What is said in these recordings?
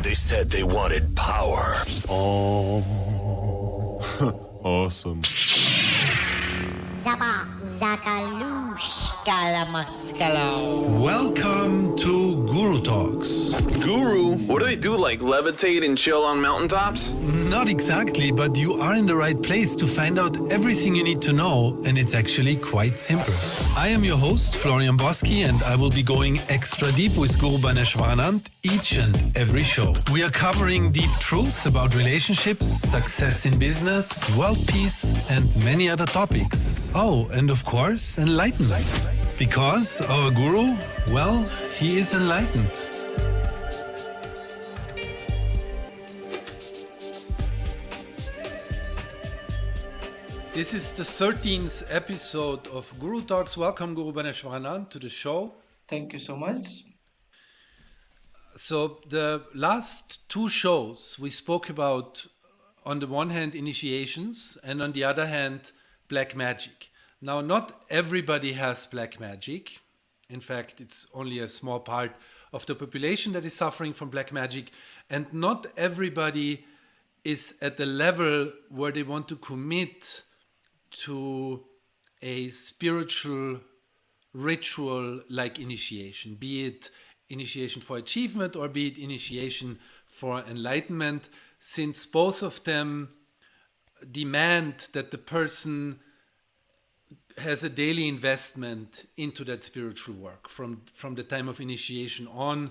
They said they wanted power. Oh, awesome. Zaba Zakalush Kalamatskalaw. Welcome to Guru Talks. Guru? What do they do, like levitate and chill on mountaintops? Not exactly, but you are in the right place to find out everything you need to know, and it's actually quite simple. I am your host, Florian Boschi, and I will be going extra deep with Guru Bhaneswaranand each and every show. We are covering deep truths about relationships, success in business, world peace, and many other topics. Oh, and of course, enlightenment. Because our Guru, well, he is enlightened. This is the 13th episode of Guru Talks. Welcome, Guru Bhaneswaranand, to the show. Thank you so much. So the last two shows, we spoke about, on the one hand, initiations, and on the other hand, black magic. Now, not everybody has black magic. In fact, it's only a small part of the population that is suffering from black magic. And not everybody is at the level where they want to commit to a spiritual ritual like initiation, be it initiation for achievement or be it initiation for enlightenment, since both of them demand that the person has a daily investment into that spiritual work from the time of initiation on.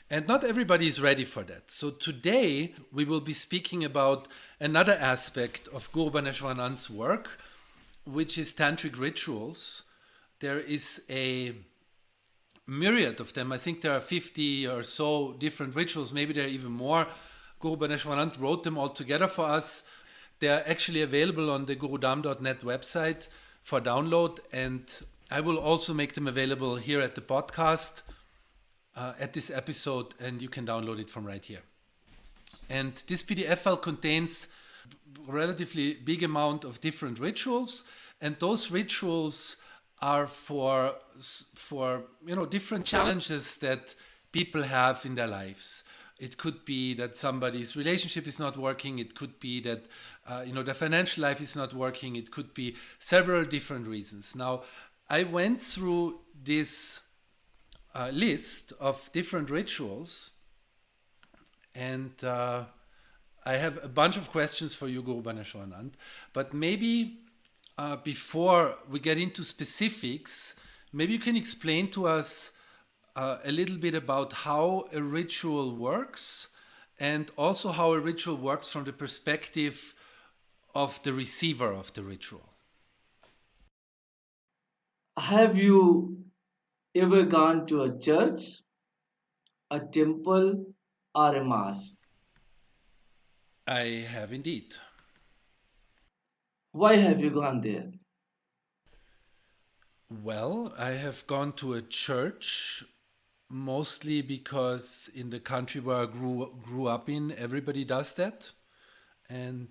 And not everybody is ready for that. So today we will be speaking about another aspect of Guru Bhaneswaranand's work, which is Tantric rituals. There is a myriad of them. I think there are 50 or so different rituals. Maybe there are even more. Guru Bhaneswaranand wrote them all together for us. They are actually available on the gurudam.net website for download. And I will also make them available here at the podcast. At this episode, and you can download it from right here. And this PDF file contains a relatively big amount of different rituals, and those rituals are for different challenges that people have in their lives. It could be that somebody's relationship is not working. It could be that their financial life is not working. It could be several different reasons. Now, I went through this list of different rituals, and I have a bunch of questions for you, Guru Bhaneswaranand. But maybe before we get into specifics, maybe you can explain to us a little bit about how a ritual works, and also how a ritual works from the perspective of the receiver of the ritual. Have you ever gone to a church, a temple, or a mosque? I have indeed. Why have you gone there? Well, I have gone to a church mostly because in the country where I grew up in, everybody does that. And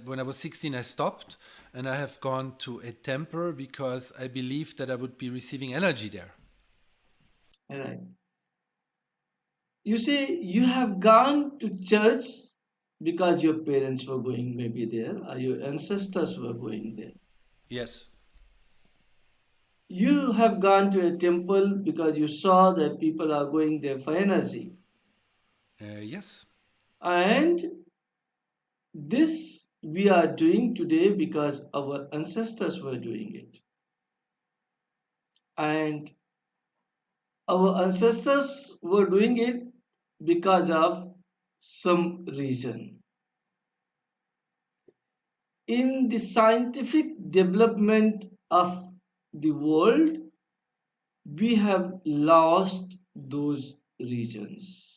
when I was 16, I stopped, and I have gone to a temple because I believed that I would be receiving energy there. Right. You see, you have gone to church because your parents were going maybe there, or your ancestors were going there. Yes. You have gone to a temple because you saw that people are going there for energy. Yes. And this we are doing today because our ancestors were doing it. And our ancestors were doing it because of some reason. In the scientific development of the world, we have lost those reasons.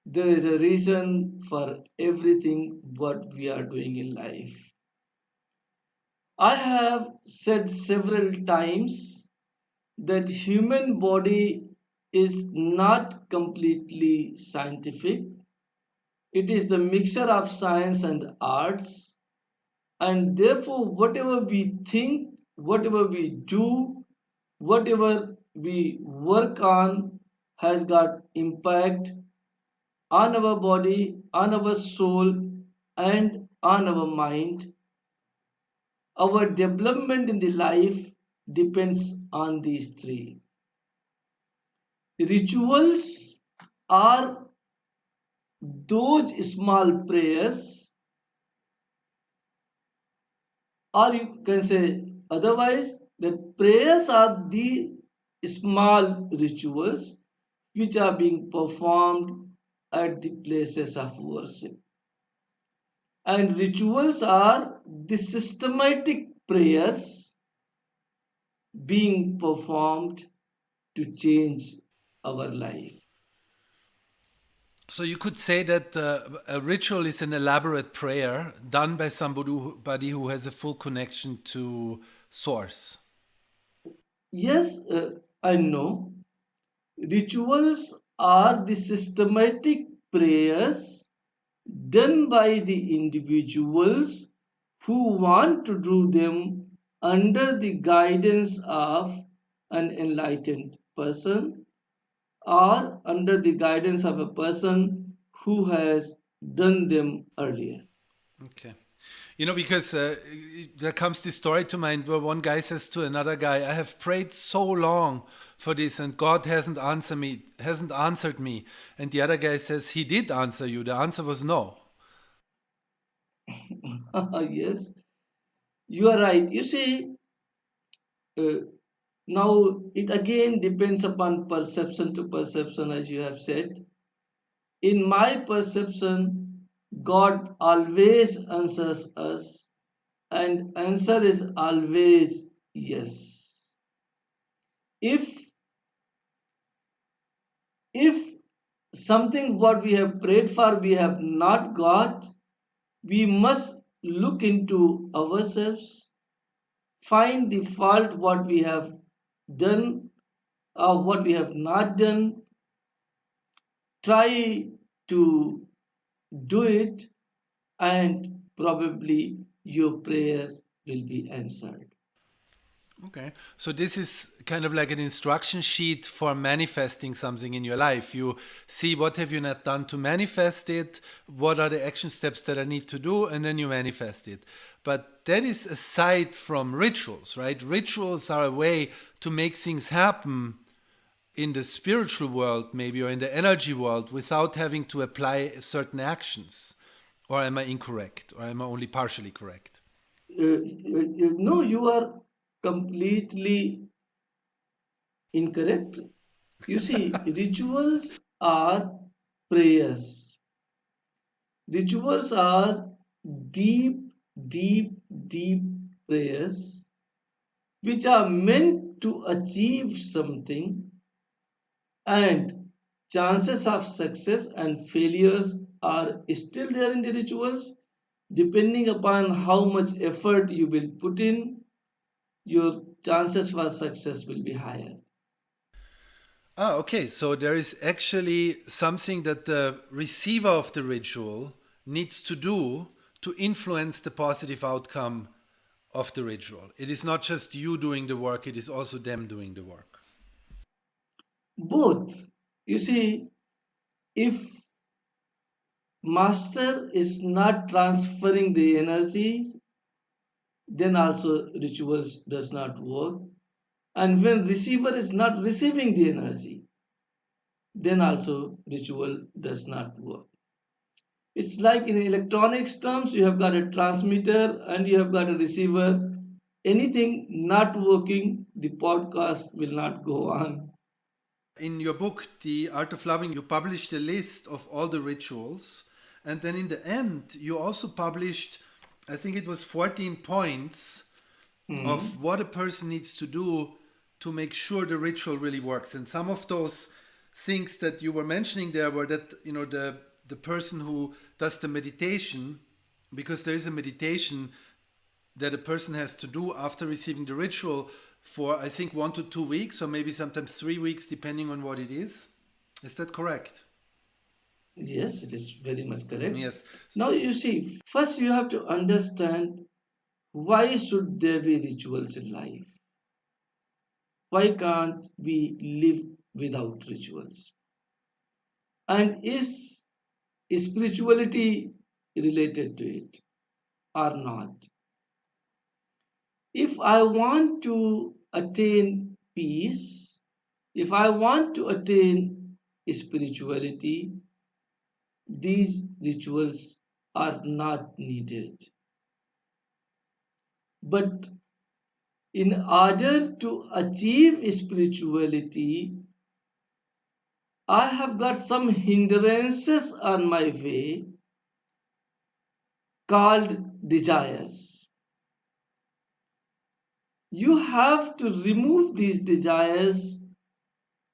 There is a reason for everything what we are doing in life. I have said several times that human body is not completely scientific. It is the mixture of science and arts, and therefore whatever we think, whatever we do, whatever we work on has got impact on our body, on our soul, and on our mind. Our development in the life depends on these three. Rituals are those small prayers, or you can say otherwise, that prayers are the small rituals which are being performed at the places of worship. And rituals are the systematic prayers being performed to change our life. So you could say that a ritual is an elaborate prayer done by somebody who has a full connection to source. Yes, I know. Rituals are the systematic prayers done by the individuals who want to do them under the guidance of an enlightened person or under the guidance of a person who has done them earlier. Okay. You know, because there comes this story to mind where one guy says to another guy, "I have prayed so long for this, and God hasn't answered me." And the other guy says, "He did answer you. The answer was no." Yes, you are right. You see, uh, now it again depends upon perception to perception, as you have said. In my perception, God always answers us, and answer is always yes. If if something what we have prayed for we have not got, we must look into ourselves, find the fault what we have done or what we have not done, try to do it, and probably your prayers will be answered. Okay. So this is kind of like an instruction sheet for manifesting something in your life. You see what have you not done to manifest it, what are the action steps that I need to do, and then you manifest it. But that is aside from rituals, right? Rituals are a way to make things happen in the spiritual world, maybe, or in the energy world without having to apply certain actions. Or am I incorrect? Or am I only partially correct? No, you are completely incorrect. You see, rituals are prayers. Rituals are deep, deep, deep prayers which are meant to achieve something, and chances of success and failures are still there in the rituals. Depending upon how much effort you will put in, your chances for success will be higher. Ah, okay. So there is actually something that the receiver of the ritual needs to do to influence the positive outcome of the ritual. It is not just you doing the work, it is also them doing the work. Both. You see, if master is not transferring the energy, then also rituals does not work. And when receiver is not receiving the energy, then also ritual does not work. It's like in electronics terms, you have got a transmitter and you have got a receiver. Anything not working, the podcast will not go on. In your book, The Art of Loving, you published a list of all the rituals. And then in the end, you also published, I think it was 14 points of what a person needs to do to make sure the ritual really works. And some of those things that you were mentioning there were that, you know, the person who does the meditation, because there is a meditation that a person has to do after receiving the ritual for, I think, 1 to 2 weeks, or maybe sometimes 3 weeks, depending on what it is. Is that correct? Yes, it is very much correct. Yes. Now you see, first you have to understand why should there be rituals in life? Why can't we live without rituals? And is spirituality related to it or not? If I want to attain peace, if I want to attain spirituality, these rituals are not needed. But in order to achieve spirituality, I have got some hindrances on my way called desires. You have to remove these desires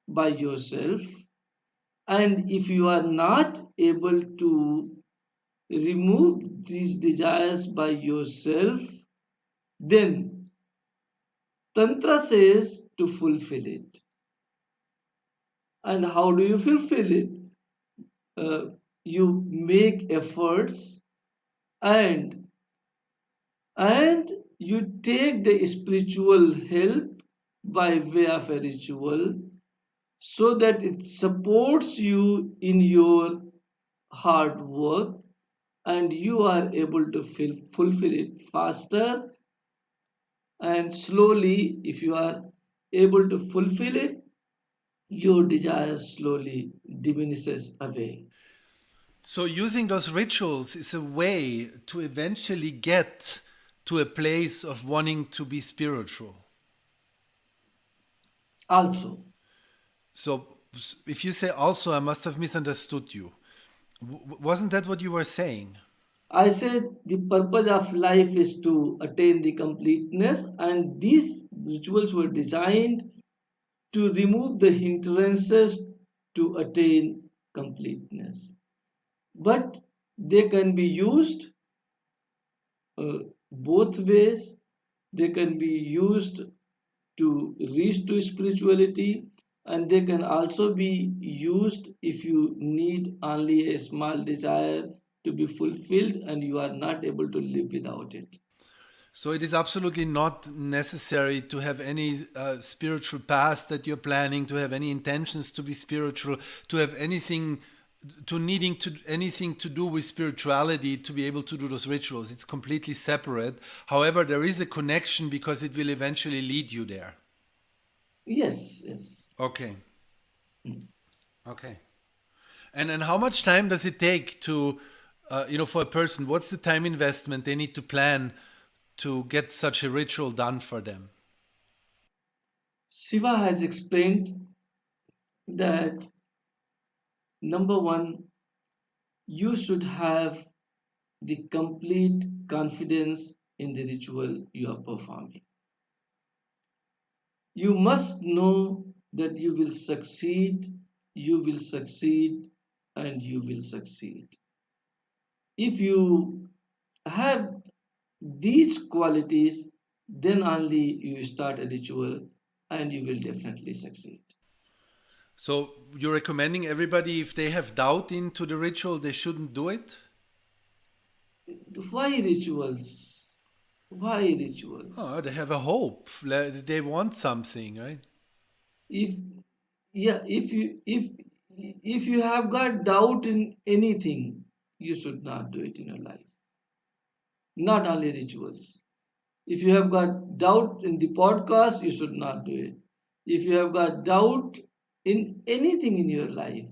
by yourself, and if you are not able to remove these desires by yourself, then Tantra says to fulfill it. And how do you fulfill it? You make efforts, and and you take the spiritual help by way of a ritual, so that it supports you in your hard work, and you are able to fulfill it faster and slowly. If you are able to fulfill it, your desire slowly diminishes away. So using those rituals is a way to eventually get to a place of wanting to be spiritual. Also, So if you say also, I must have misunderstood you. Wasn't that what you were saying? I said the purpose of life is to attain the completeness, and these rituals were designed to remove the hindrances to attain completeness. But they can be used both ways. They can be used to reach to spirituality, and they can also be used if you need only a small desire to be fulfilled and you are not able to live without it. So it is absolutely not necessary to have any spiritual path that you're planning, to have any intentions to be spiritual, to have anything to needing to anything to do with spirituality to be able to do those rituals. It's completely separate. However, there is a connection because it will eventually lead you there. Yes, yes. Okay. Okay. And how much time does it take to, for a person? What's the time investment they need to plan to get such a ritual done for them? Shiva has explained that number one, you should have the complete confidence in the ritual you are performing. You must know that you will succeed, and you will succeed. If you have these qualities, then only you start a ritual and you will definitely succeed. So you're recommending everybody, if they have doubt into the ritual, they shouldn't do it? Why rituals? Why Oh, rituals? they have a hope. They want something, right? If yeah, if you have got doubt in anything, you should not do it in your life. Not only rituals. If you have got doubt in the podcast, you should not do it. If you have got doubt in anything in your life,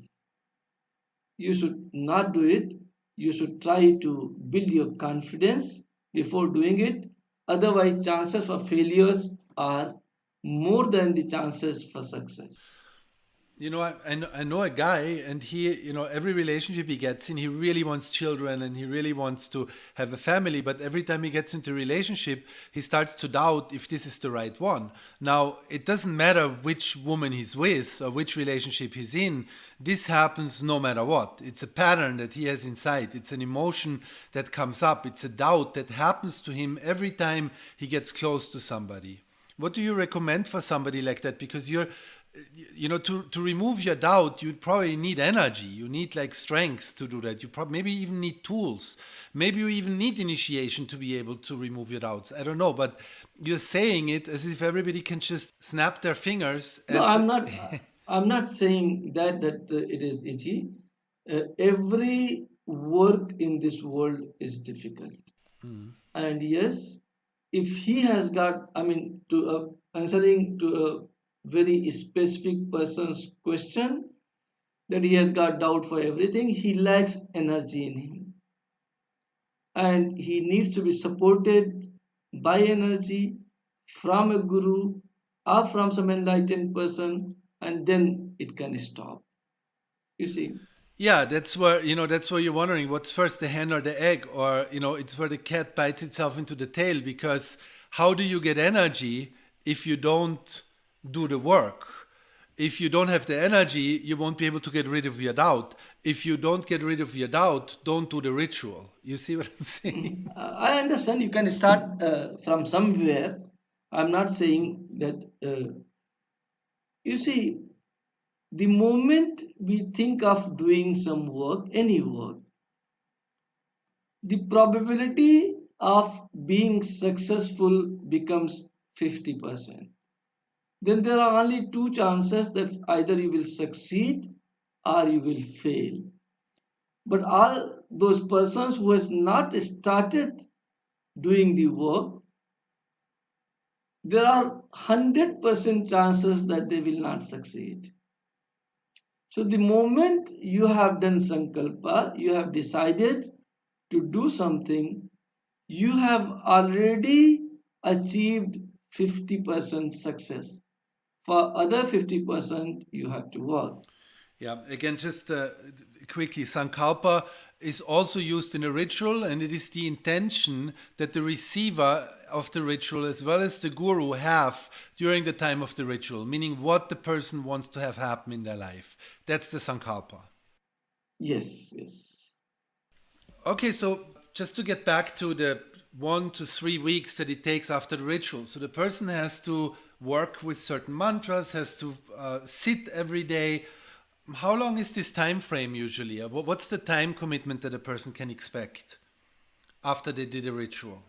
you should not do it. You should try to build your confidence before doing it. Otherwise, chances for failures are more than the chances for success. I know a guy, and he, every relationship he gets in, he really wants children and he really wants to have a family. But every time he gets into a relationship, he starts to doubt if this is the right one. Now, it doesn't matter which woman he's with or which relationship he's in. This happens no matter what. It's a pattern that he has inside. It's an emotion that comes up. It's a doubt that happens to him every time he gets close to somebody. What do you recommend for somebody like that? Because to remove your doubt, you probably need energy. You need like strength to do that. You probably maybe even need tools. Maybe you even need initiation to be able to remove your doubts. I don't know, but you're saying it as if everybody can just snap their fingers No, and I'm not. I'm not saying that it is easy. Every work in this world is difficult. And yes, if he has got, I mean, answering to a very specific person's question, that he has got doubt for everything, he lacks energy in him, and he needs to be supported by energy from a guru or from some enlightened person, and then it can stop. You see. Yeah, that's where you're wondering what's first, the hen or the egg, or it's where the cat bites itself into the tail, because how do you get energy if you don't do the work? If you don't have the energy, you won't be able to get rid of your doubt. If you don't get rid of your doubt, don't do the ritual. You see what I'm saying? I understand you can start from somewhere. I'm not saying that. You see, the moment we think of doing some work, any work, the probability of being successful becomes 50%. Then there are only two chances, that either you will succeed or you will fail. But all those persons who has not started doing the work, there are 100% chances that they will not succeed. So the moment you have done sankalpa, you have decided to do something, you have already achieved 50% success. For other 50%, you have to work. Yeah, again, just quickly, Sankalpa is also used in a ritual, and it is the intention that the receiver of the ritual as well as the guru have during the time of the ritual, meaning what the person wants to have happen in their life. That's the Sankalpa. Yes, yes. Okay, so just to get back to the 1 to 3 weeks that it takes after the ritual. So the person has to work with certain mantras, has to sit every day. How long is this time frame usually? What's the time commitment that a person can expect after they did a ritual?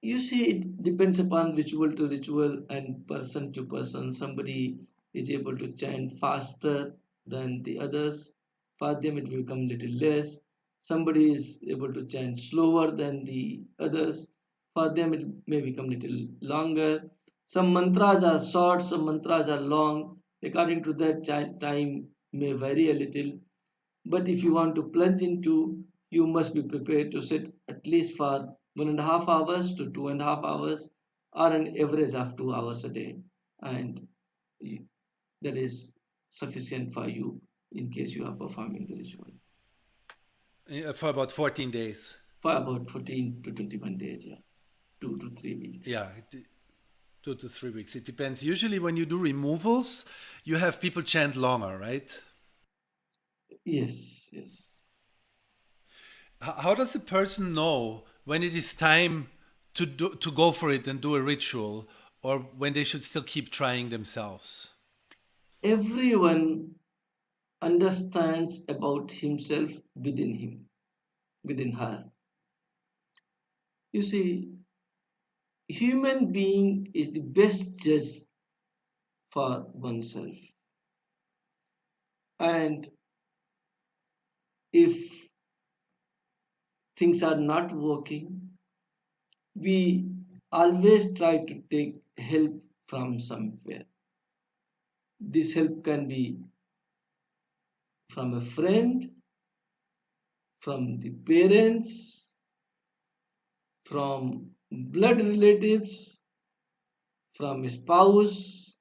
You see, it depends upon ritual to ritual and person to person. Somebody is able to chant faster than the others. For them, it will become little less. Somebody is able to chant slower than the others. For them, it may become little longer. Some mantras are short, some mantras are long. According to that, time may vary a little. But if you want to plunge into, you must be prepared to sit at least for 1.5 hours to 2.5 hours, or an average of 2 hours a day. And that is sufficient for you in case you are performing the ritual. For about 14 days. For about 14 to 21 days, yeah. 2 to 3 weeks. Yeah, 2 to 3 weeks. It depends. Usually when you do removals, you have people chant longer, right? Yes, yes. How does a person know when it is time to go for it and do a ritual, or when they should still keep trying themselves? Everyone understands about himself within him, within her. You see, human being is the best judge for oneself. And if things are not working, we always try to take help from somewhere. This help can be from a friend, from the parents, from blood relatives, from a spouse,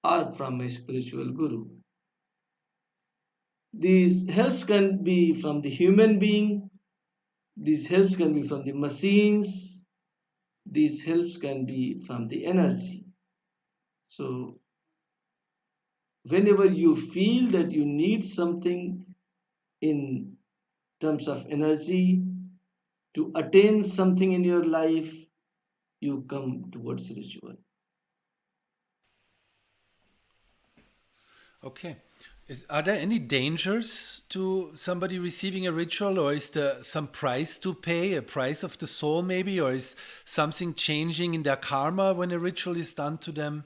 or from a spiritual guru. These helps can be from the human being, these helps can be from the machines, these helps can be from the energy. So, whenever you feel that you need something in terms of energy to attain something in your life, you come towards ritual. Okay. Are there any dangers to somebody receiving a ritual, or is there some price to pay, a price of the soul maybe, or is something changing in their karma when a ritual is done to them?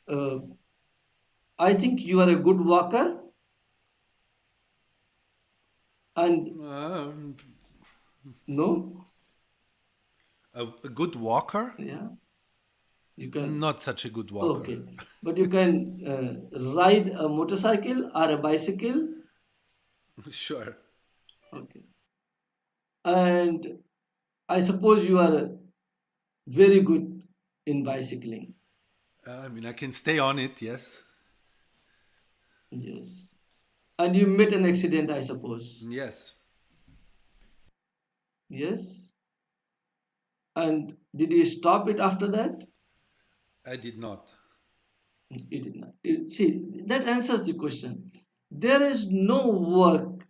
Uh, I think you are a good walker, and Um, no, a good walker? yeah, you can. Not such a good walker. Okay, but you can ride a motorcycle or a bicycle. Sure. Okay, and I suppose you are very good in bicycling. I mean, I can stay on it, yes. Yes, and you met an accident, I suppose. Yes, Yes, and did you stop it after that? I did not. You did not. See, that answers the question. There is no work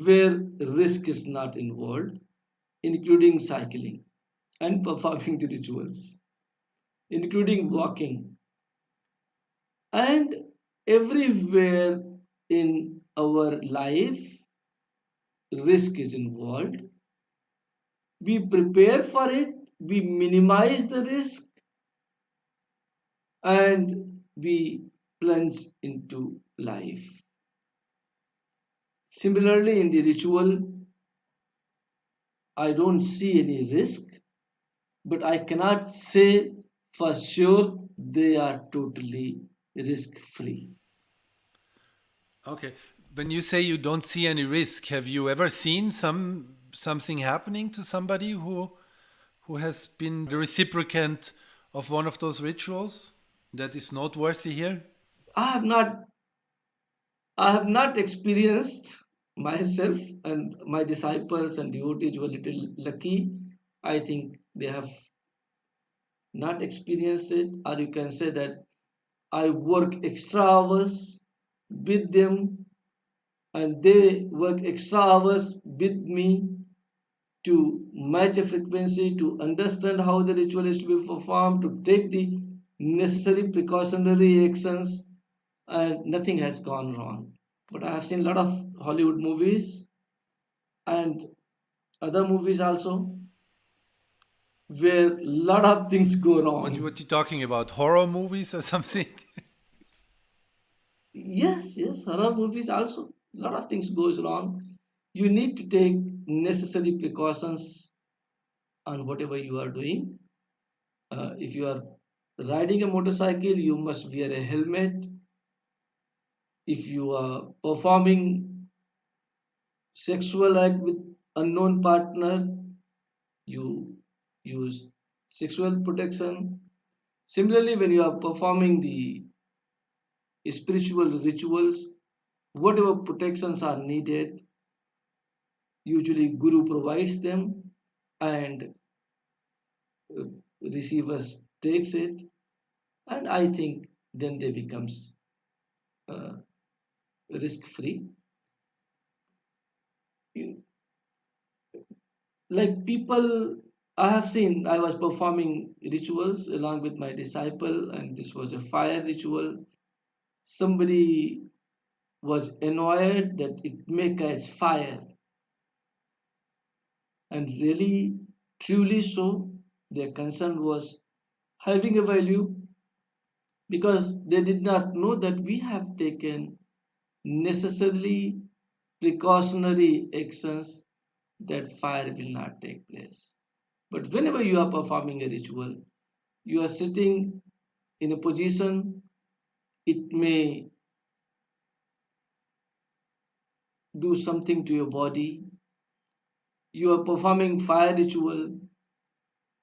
where risk is not involved, including cycling and performing the rituals, including walking, and everywhere in our life, risk is involved. We prepare for it, we minimize the risk, and we plunge into life. Similarly, in the ritual, I don't see any risk, but I cannot say for sure they are totally risk free. Okay. When you say you don't see any risk, have you ever seen something happening to somebody who has been the recipient of one of those rituals that is noteworthy here? I have not I have not experienced myself, and my disciples and devotees were little lucky. I think they have not experienced it, or you can say that I work extra hours with them and they work extra hours with me to match a frequency, to understand how the ritual is to be performed, to take the necessary precautionary actions, and nothing has gone wrong. But I have seen a lot of Hollywood movies and other movies also where a lot of things go wrong. What you talking about? Horror movies or something? Yes, yes, horror movies also. A lot of things goes wrong. You need to take necessary precautions on whatever you are doing. If you are riding a motorcycle, you must wear a helmet. If you are performing sexual act with unknown partner, you use sexual protection. Similarly, when you are performing the spiritual rituals, whatever protections are needed, usually Guru provides them and uh, receivers takes it, and I think then they becomes uh, risk free. Like people I have seen, I was performing rituals along with my disciple, and this was a fire ritual. Somebody was annoyed that it may catch fire, and really, truly so, their concern was having a value because they did not know that we have taken necessarily precautionary actions that fire will not take place. But whenever you are performing a ritual, you are sitting in a position, it may do something to your body. You are performing fire ritual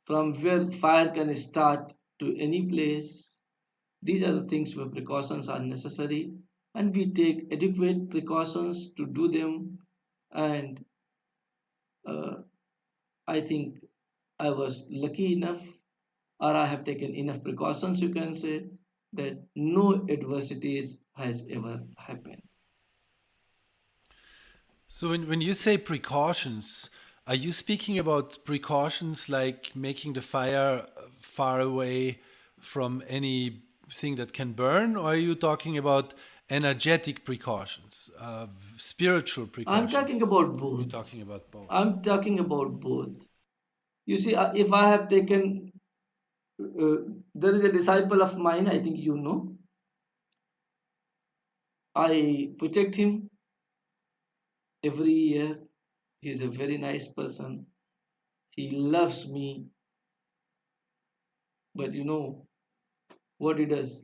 from where fire can start to any place. These are the things where precautions are necessary, and we take adequate precautions to do them. And uh, I think I was lucky enough, or I have taken enough precautions, you can say, that no adversities has ever happened. So when you say precautions, are you speaking about precautions like making the fire far away from anything that can burn, or are you talking about energetic precautions, spiritual I'm precautions? talking about You're both. talking about both. I'm talking about both. You see, if I have taken there is a disciple of mine, I think you know. I protect him every year. He is a very nice person. He loves me, but you know what he does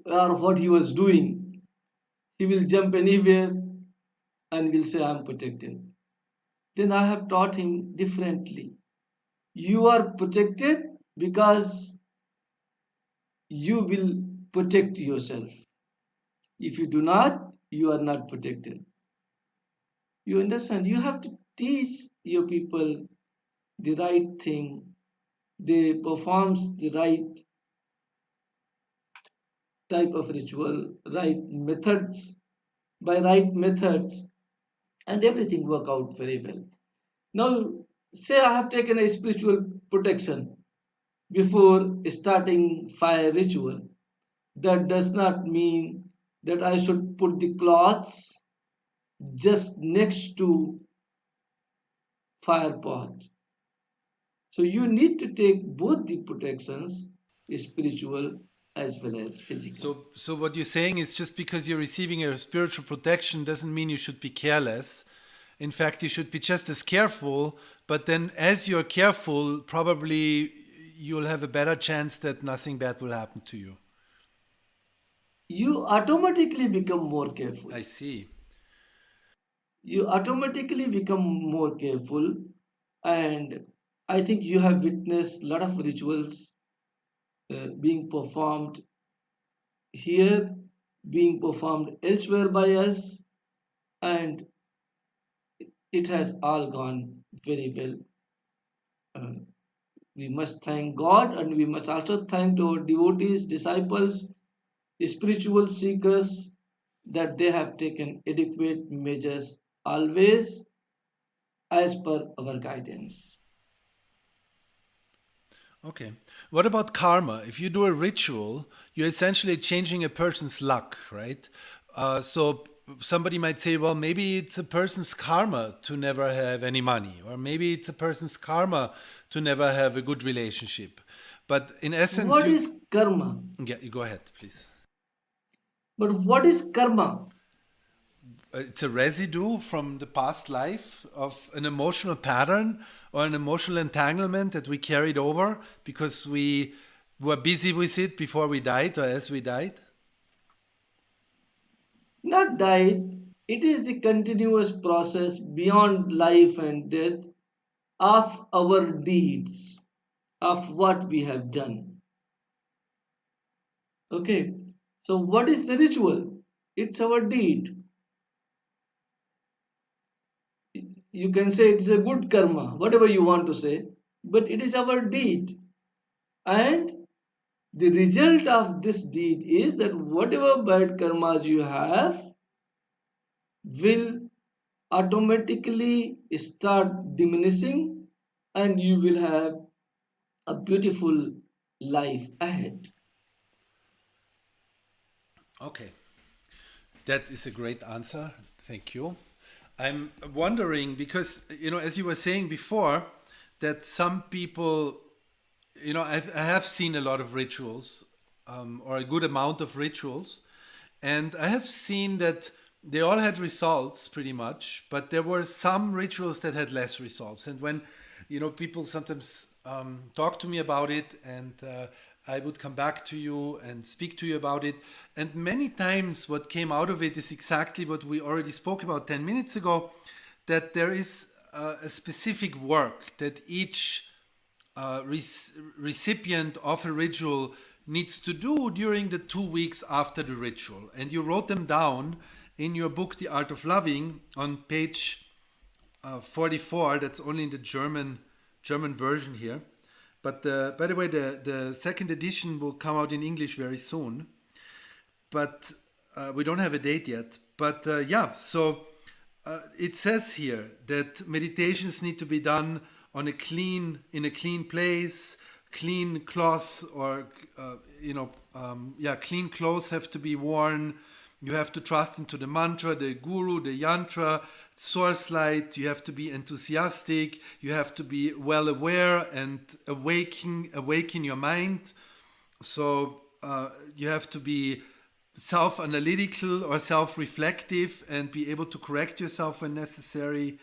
or what he was doing. He will jump anywhere and will say, I'm protected. Then I have taught him differently. You are protected because you will protect yourself. If you do not, you are not protected. You understand? You have to teach your people the right thing. They performs the right type of ritual, right methods, by right methods, and everything work out very well. Now, say I have taken a spiritual protection before starting fire ritual. That does not mean that I should put the cloths just next to fire pot. So you need to take both the protections, spiritual as well as physical. So what you're saying is just because you're receiving a spiritual protection doesn't mean you should be careless. In fact, you should be just as careful, but then as you're careful, probably you'll have a better chance that nothing bad will happen to you. You automatically become more careful. I see. You automatically become more careful, and I think you have witnessed a lot of rituals being performed here, being performed elsewhere by us, and it has all gone very well. Uh, we must thank God, and we must also thank our devotees, disciples, spiritual seekers, that they have taken adequate measures always as per our guidance. Okay. What about karma? If you do a ritual, you're essentially changing a person's luck, right? So somebody might say, well, maybe it's a person's karma to never have any money, or maybe it's a person's karma to never have a good relationship. But in essence, What is karma? yeah, you go ahead, please. But what is karma? It's a residue from the past life of an emotional pattern or an emotional entanglement that we carried over because we were busy with it before we died or as we died. Not died. It is the continuous process beyond life and death of our deeds, of what we have done. Okay. So, what is the ritual? It's our deed. You can say it's a good karma, whatever you want to say, but it is our deed. And the result of this deed is that whatever bad karmas you have will automatically start diminishing, and you will have a beautiful life ahead. Okay, that is a great answer. Thank you. I'm wondering because, as you were saying before, that some people, I have seen a lot of rituals or a good amount of rituals. And I have seen that they all had results pretty much, but there were some rituals that had less results. And when, people sometimes talk to me about it, and I would come back to you and speak to you about it. And many times what came out of it is exactly what we already spoke about 10 minutes ago, that there is a specific work that each recipient of a ritual needs to do during the 2 weeks after the ritual. And you wrote them down in your book, The Art of Loving, on page 44. That's only in the German version here. But by the way, the second edition will come out in English very soon. But we don't have a date yet. But so it says here that meditations need to be done in a clean place, clean cloth, or clean clothes have to be worn. You have to trust into the mantra, the guru, the yantra, source light. You have to be enthusiastic. You have to be well aware and awaken your mind. So you have to be self-analytical or self-reflective and be able to correct yourself when necessary.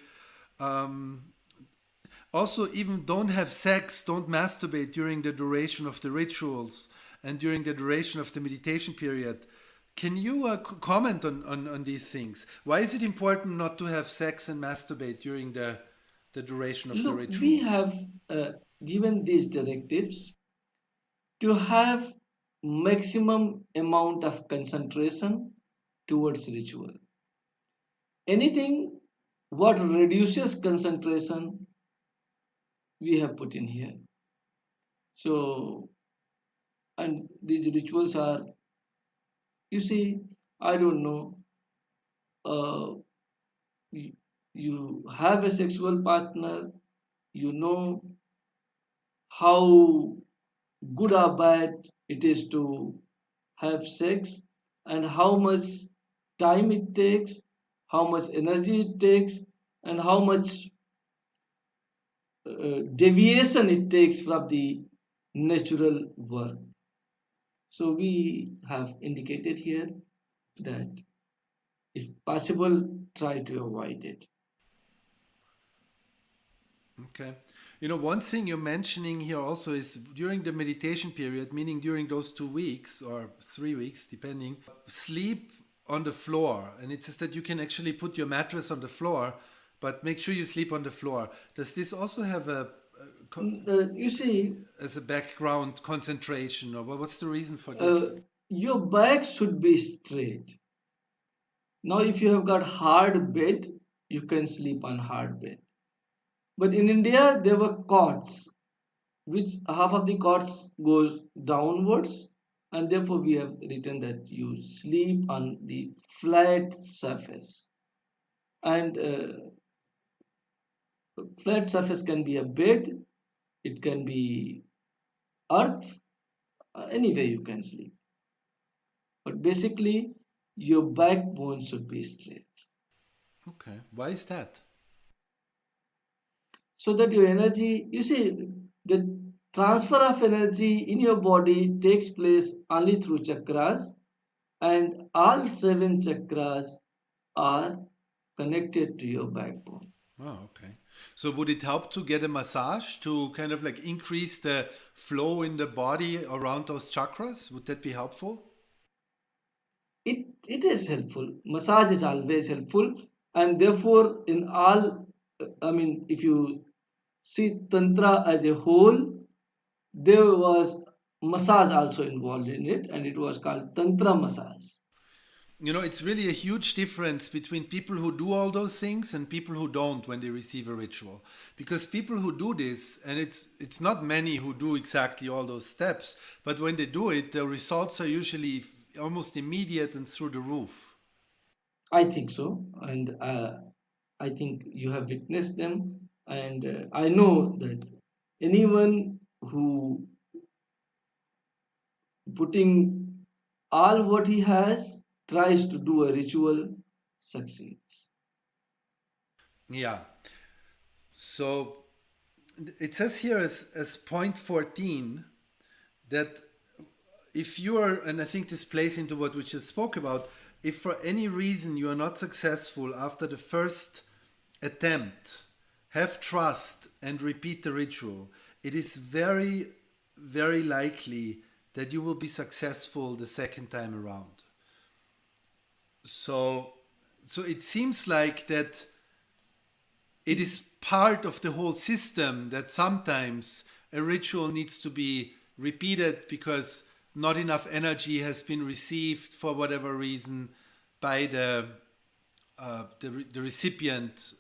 Also, even don't have sex, don't masturbate during the duration of the rituals and during the duration of the meditation period. Can you comment on these things? Why is it important not to have sex and masturbate during the duration of the Look, ritual? we have given these directives to have maximum amount of concentration towards ritual. Anything what reduces concentration, we have put in here. So, and these rituals are, you see, I don't know, uh, you have a sexual partner, you know how good or bad it is to have sex, and how much time it takes, how much energy it takes, and how much deviation it takes from the natural work. So we have indicated here that if possible, try to avoid it. Okay. You know, one thing you're mentioning here also is during the meditation period, meaning during those 2 weeks or 3 weeks, depending, sleep on the floor. And it says that you can actually put your mattress on the floor, but make sure you sleep on the floor. Does this also have You see, as a background concentration, or what's the reason for this? your back should be straight. Now, if you have got hard bed, you can sleep on hard bed. But in India, there were cots, which half of the cots goes downwards, and therefore we have written that you sleep on the flat surface. And flat surface can be a bed, it can be earth, anywhere you can sleep. But basically, your backbone should be straight, Okay. Why is that? so that your energy, you see, the transfer of energy in your body takes place only through chakras, and all seven chakras are connected to your backbone. Oh, okay. So would it help to get a massage to kind of like increase the flow in the body around those chakras? Would that be helpful? It is helpful. Massage is always helpful, and therefore, in all, I mean, if you see Tantra as a whole, there was massage also involved in it, and it was called Tantra massage. You know, it's really a huge difference between people who do all those things and people who don't when they receive a ritual. Because people who do this, and it's not many who do exactly all those steps, but when they do it, the results are usually almost immediate and through the roof. I think so, and I think you have witnessed them, and I know that anyone who putting all what he has tries to do a ritual succeeds. Yeah. So it says here as point 14 that if you are, and I think this plays into what we just spoke about, if for any reason you are not successful after the first attempt, have trust and repeat the ritual. It is very, very likely that you will be successful the second time around. So it seems like that it is part of the whole system that sometimes a ritual needs to be repeated because not enough energy has been received for whatever reason by the recipient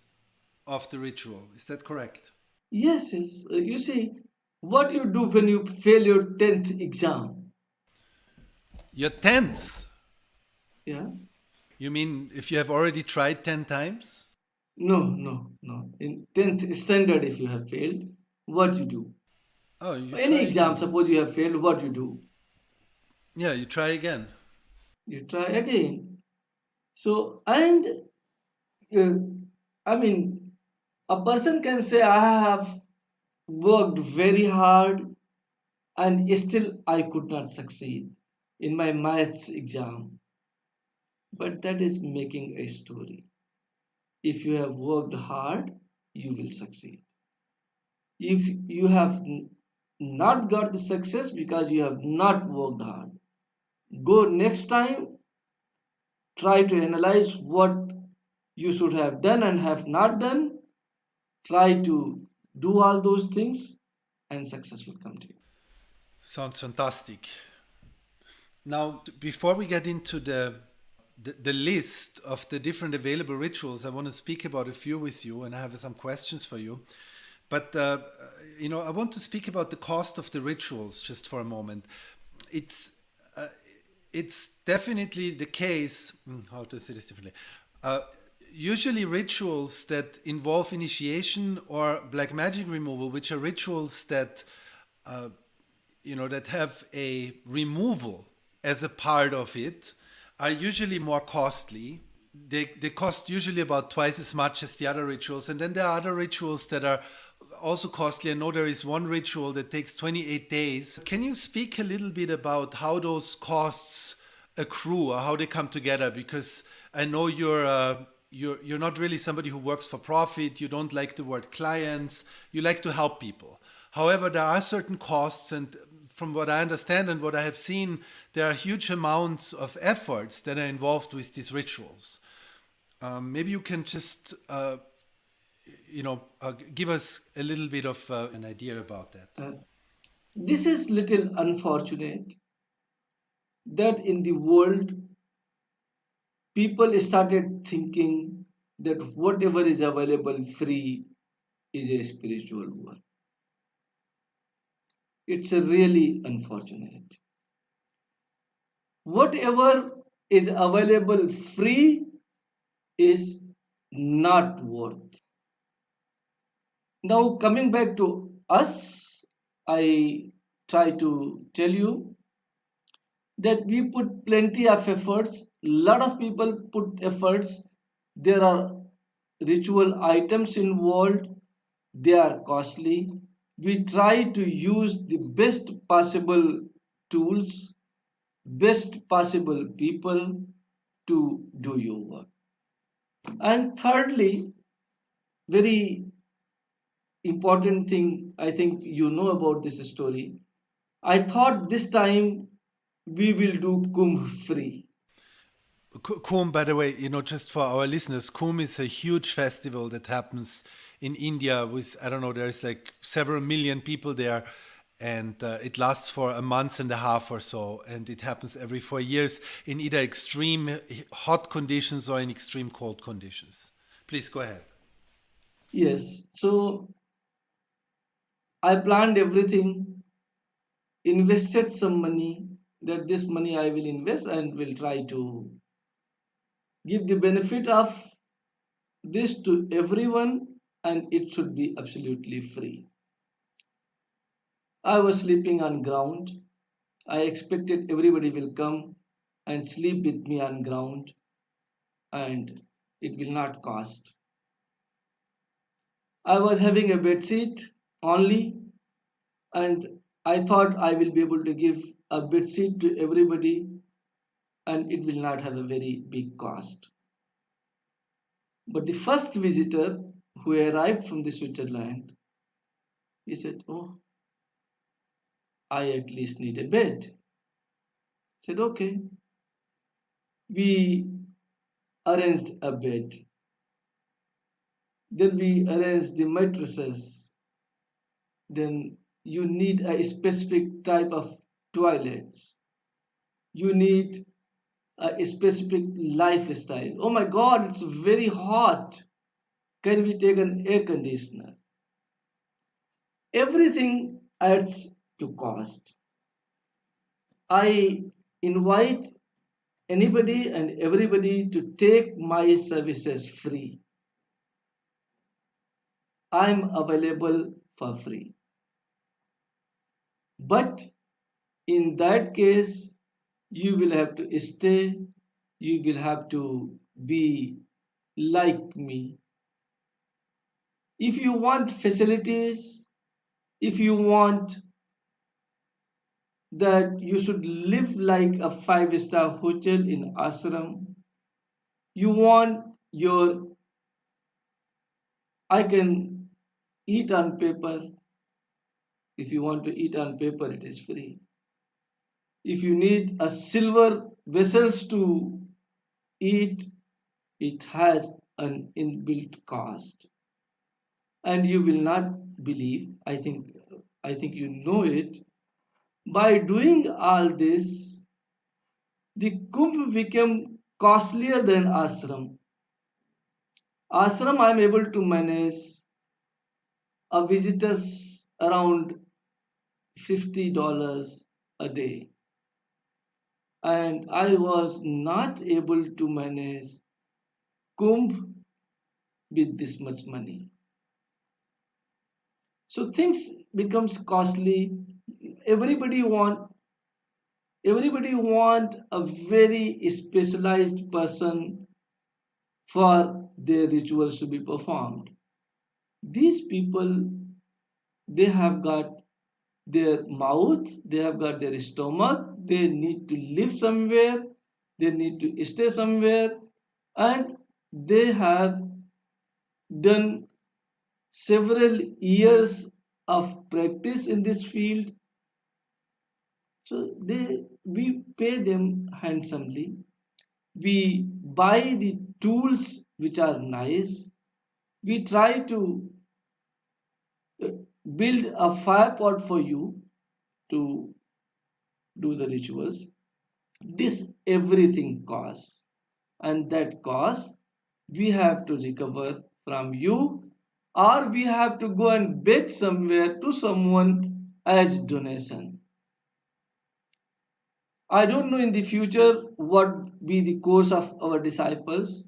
of the ritual. Is that correct? Yes, yes. You see, what you do when you fail your 10th exam? Your 10th? Yeah? You mean if you have already tried 10 times? No, no, no. In 10th standard, if you have failed, what you do? Oh, you Any try exam, again. suppose you have failed, what you do? Yeah, you try again. You try again. So, and uh, I mean, a person can say, I have worked very hard and still I could not succeed in my maths exam. But that is making a story. If you have worked hard, you will succeed. If you have not got the success because you have not worked hard, go next time, try to analyze what you should have done and have not done, try to do all those things, and success will come to you. Sounds fantastic. Now, before we get into the list of the different available rituals, I want to speak about a few with you, and I have some questions for you. But I want to speak about the cost of the rituals just for a moment. It's it's definitely the case. How to say this differently? Usually, rituals that involve initiation or black magic removal, which are rituals that that have a removal as a part of it, are usually more costly. They cost usually about twice as much as the other rituals. And then there are other rituals that are also costly. I know there is one ritual that takes 28 days. Can you speak a little bit about how those costs accrue or how they come together? Because I know you're not really somebody who works for profit. You don't like the word clients. You like to help people. However, there are certain costs, and from what I understand and what I have seen, there are huge amounts of efforts that are involved with these rituals. Maybe you can just, give us a little bit of an idea about that. This is little unfortunate that in the world people started thinking that whatever is available free is a spiritual work. It's really unfortunate. Whatever is available free is not worth. Now, coming back to us, I try to tell you that we put plenty of efforts. A lot of people put efforts. There are ritual items involved, they are costly. We try to use the best possible tools, best possible people to do your work. And thirdly, very important thing, I think you know about this story. I thought this time we will do Kumbh free. Kumbh, by the way, just for our listeners, Kumbh is a huge festival that happens in India with, I don't know, there's like several million people there, and it lasts for a month and a half or so, and it happens every 4 years in either extreme hot conditions or in extreme cold conditions. Please go ahead. Yes, so I planned everything, invested some money, that this money I will invest and will try to give the benefit of this to everyone, and it should be absolutely free. I was sleeping on ground. I expected everybody will come and sleep with me on ground, and it will not cost. I was having a bed sheet only, and I thought I will be able to give a bed sheet to everybody, and it will not have a very big cost. But the first visitor who arrived from the Switzerland, he said, "Oh, I at least need a bed." I said, "Okay." We arranged a bed. Then we arranged the mattresses. Then you need a specific type of toilets. You need a specific lifestyle. Oh my God, it's very hot. Can we take an air conditioner? Everything adds to cost. I invite anybody and everybody to take my services free. I'm available for free. But in that case, you will have to stay, you will have to be like me. If you want facilities, if you want that you should live like a five-star hotel in ashram, you want your, I can eat on paper. If you want to eat on paper, it is free. If you need a silver vessels to eat, it has an inbuilt cost. And you will not believe, I think you know it. By doing all this, the kumbh became costlier than ashram. Ashram, I'm able to manage a visitors around $50 a day, and I was not able to manage kumbh with this much money. So things becomes costly. Everybody want everybody want a very specialized person for their rituals to be performed. These people, they have got their mouth, they have got their stomach, they need to live somewhere, they need to stay somewhere, and they have done several years of practice in this field. So we pay them handsomely. We buy the tools which are nice. We try to uh, build a fire pot for you to do the rituals. This everything costs, and that cost we have to recover from you, or we have to go and beg somewhere to someone as donation. I don't know in the future what be the course of our disciples,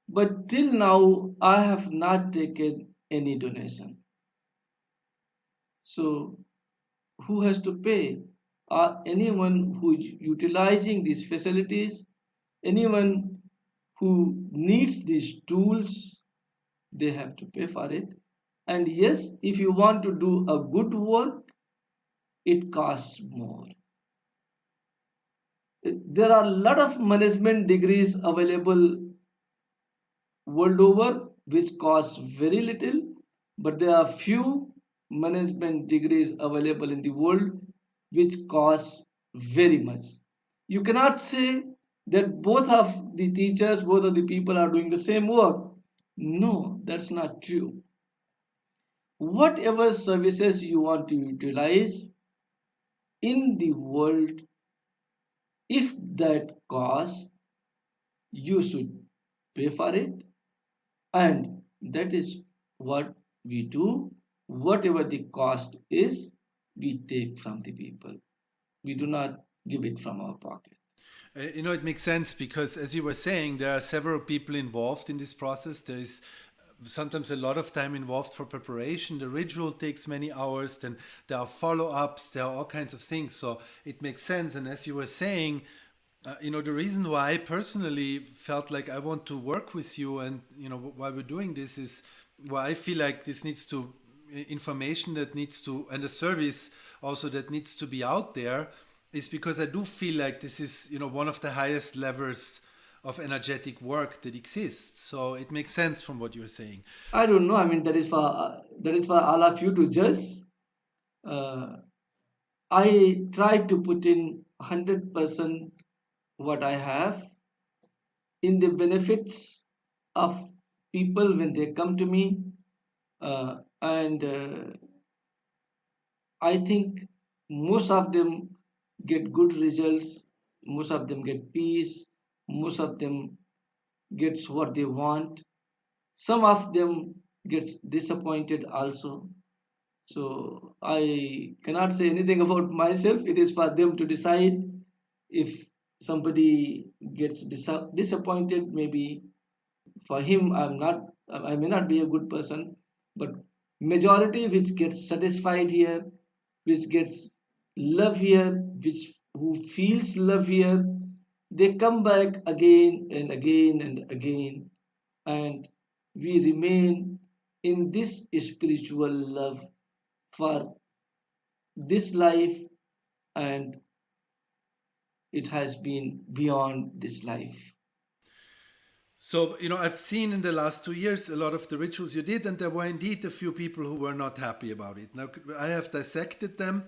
but till now I have not taken any donation. So who has to pay? Anyone who is utilizing these facilities, anyone who needs these tools, they have to pay for it. And yes, if you want to do a good work, it costs more. There are a lot of management degrees available world over which cost very little, but there are few management degrees available in the world which cost very much. You cannot say that both of the teachers, both of the people are doing the same work. No, that's not true. Whatever services you want to utilize in the world, if that costs, you should pay for it, and that is what we do. Whatever the cost is, we take from the people. We do not give it from our pocket. It makes sense because, as you were saying, there are several people involved in this process. There is sometimes a lot of time involved for preparation. The ritual takes many hours. Then there are follow-ups. There are all kinds of things. So it makes sense. And as you were saying, the reason why I personally felt like I want to work with you and, why we're doing this is why I feel like this needs to, information that needs to, and a service also that needs to be out there is because I do feel like this is, one of the highest levels of energetic work that exists. So it makes sense from what you're saying. I don't know. I mean, that is for all of you to judge. Uh, I try to put in 100% what I have in the benefits of people when they come to me, and I think most of them get good results, most of them get peace, most of them gets what they want. Some of them gets disappointed also. So I cannot say anything about myself. It is for them to decide. If somebody gets disappointed, maybe for him I may not be a good person, but majority which gets satisfied here, which gets love here, which who feels love here, they come back again and again and again, and we remain in this spiritual love for this life, and it has been beyond this life. So, I've seen in the last 2 years a lot of the rituals you did, and there were indeed a few people who were not happy about it. Now, I have dissected them.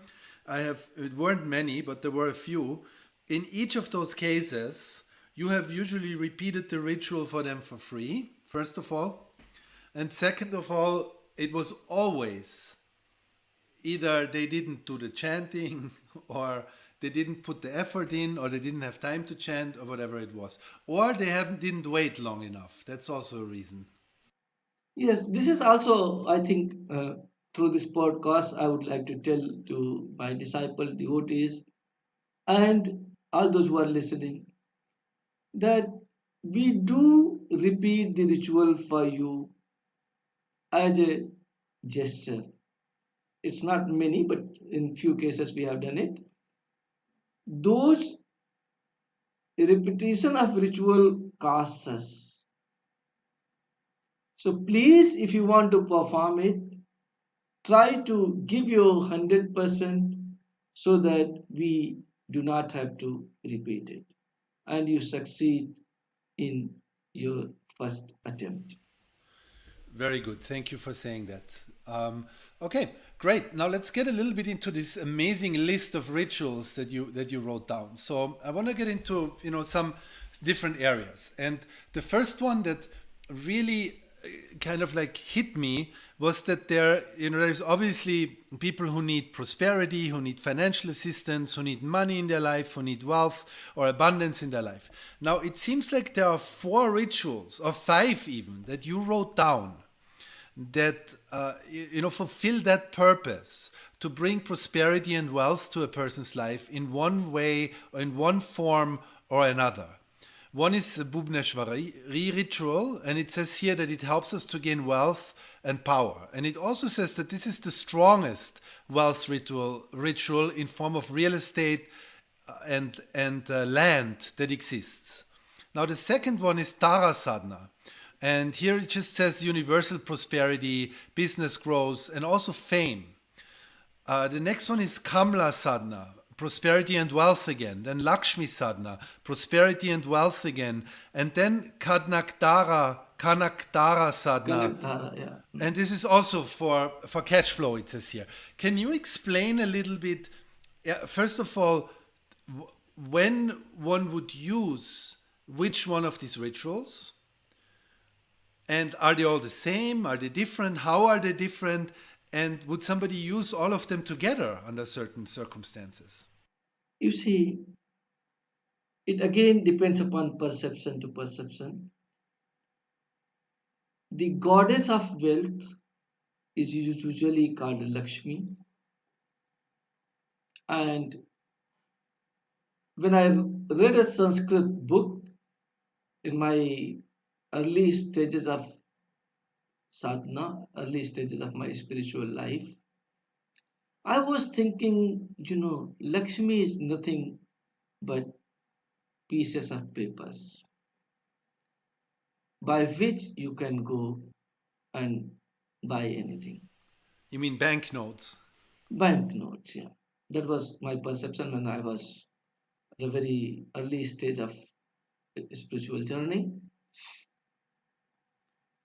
It weren't many, but there were a few. In each of those cases, you have usually repeated the ritual for them for free, first of all. And second of all, it was always either they didn't do the chanting or they didn't put the effort in or they didn't have time to chant or whatever it was. Or they didn't wait long enough. That's also a reason. Yes, this is also, I think, through this podcast, I would like to tell to my disciple devotees and all those who are listening that we do repeat the ritual for you as a gesture. It's not many, but in few cases we have done it. Those repetition of ritual costs us. So please, if you want to perform it, try to give your 100% so that we do not have to repeat it and you succeed in your first attempt. Very good. Thank you for saying that. Okay, great. Now let's get a little bit into this amazing list of rituals that you wrote down. So I want to get into some different areas, and the first one that really kind of like hit me was that there's obviously people who need prosperity, who need financial assistance, who need money in their life, who need wealth or abundance in their life. Now it seems like there are 4 rituals or 5 even that you wrote down that fulfill that purpose to bring prosperity and wealth to a person's life in one way or in one form or another. One is the Bhaneswaranand ritual, and it says here that it helps us to gain wealth and power. And it also says that this is the strongest wealth ritual in form of real estate and land that exists. Now the second one is Tara Sadhana. And here it just says universal prosperity, business growth, and also fame. The next one is Kamla Sadhana, prosperity and wealth again. Then Lakshmi Sadhana, prosperity and wealth again. And then Kanaktara Sadhana. Kanaktara, yeah. And this is also for cash flow, it says here. Can you explain a little bit, first of all, when one would use which one of these rituals? And are they all the same? Are they different? How are they different? And would somebody use all of them together under certain circumstances? You see, it again depends upon perception to perception. The goddess of wealth is usually called Lakshmi. And when I read a Sanskrit book in my early stages of sadhana, early stages of my spiritual life, I was thinking, Lakshmi is nothing but pieces of papers by which you can go and buy anything. You mean banknotes? Banknotes, yeah. That was my perception when I was at a very early stage of spiritual journey.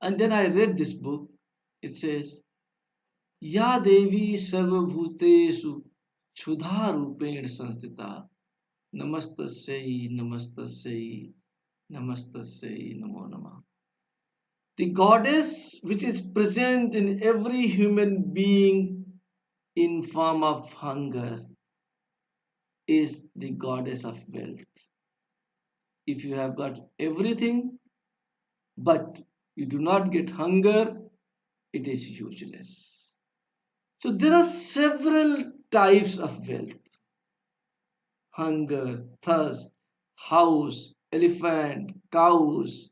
And then I read this book. It says, Ya Devi Sarvabhutesu Chudha Rupen Sanstita Namastasai Namastasai Namastasai Namo Namah. The goddess which is present in every human being in form of hunger is the goddess of wealth. If you have got everything but you do not get hunger, it is useless. So there are several types of wealth: hunger, thirst, house, elephant, cows,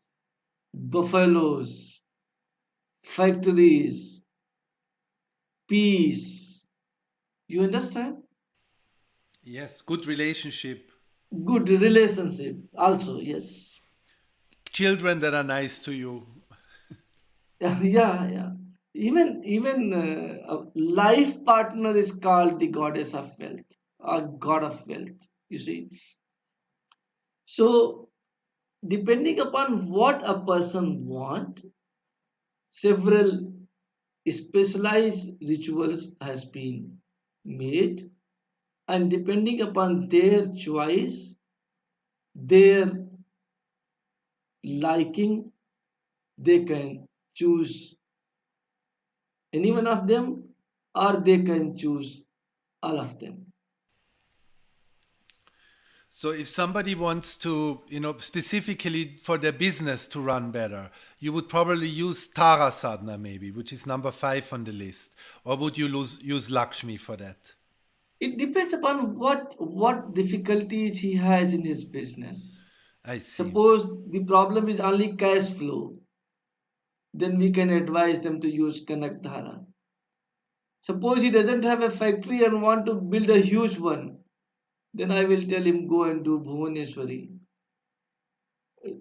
buffaloes, factories, peace. You understand? Yes, good relationship. good relationship also, yes. Children that are nice to you. Yeah, yeah. Even a life partner is called the goddess of wealth, a god of wealth. You see, so depending upon what a person want, several specialized rituals has been made, and depending upon their choice, their liking, they can choose any one of them, or they can choose all of them. So if somebody wants to, specifically for their business to run better, you would probably use Tara Sadhana maybe, which is number 5 on the list. Or would you use Lakshmi for that? It depends upon what difficulties he has in his business. I see. Suppose the problem is only cash flow, then we can advise them to use Kanak Dhara. Suppose he doesn't have a factory and want to build a huge one, then I will tell him go and do Bhuvaneswari.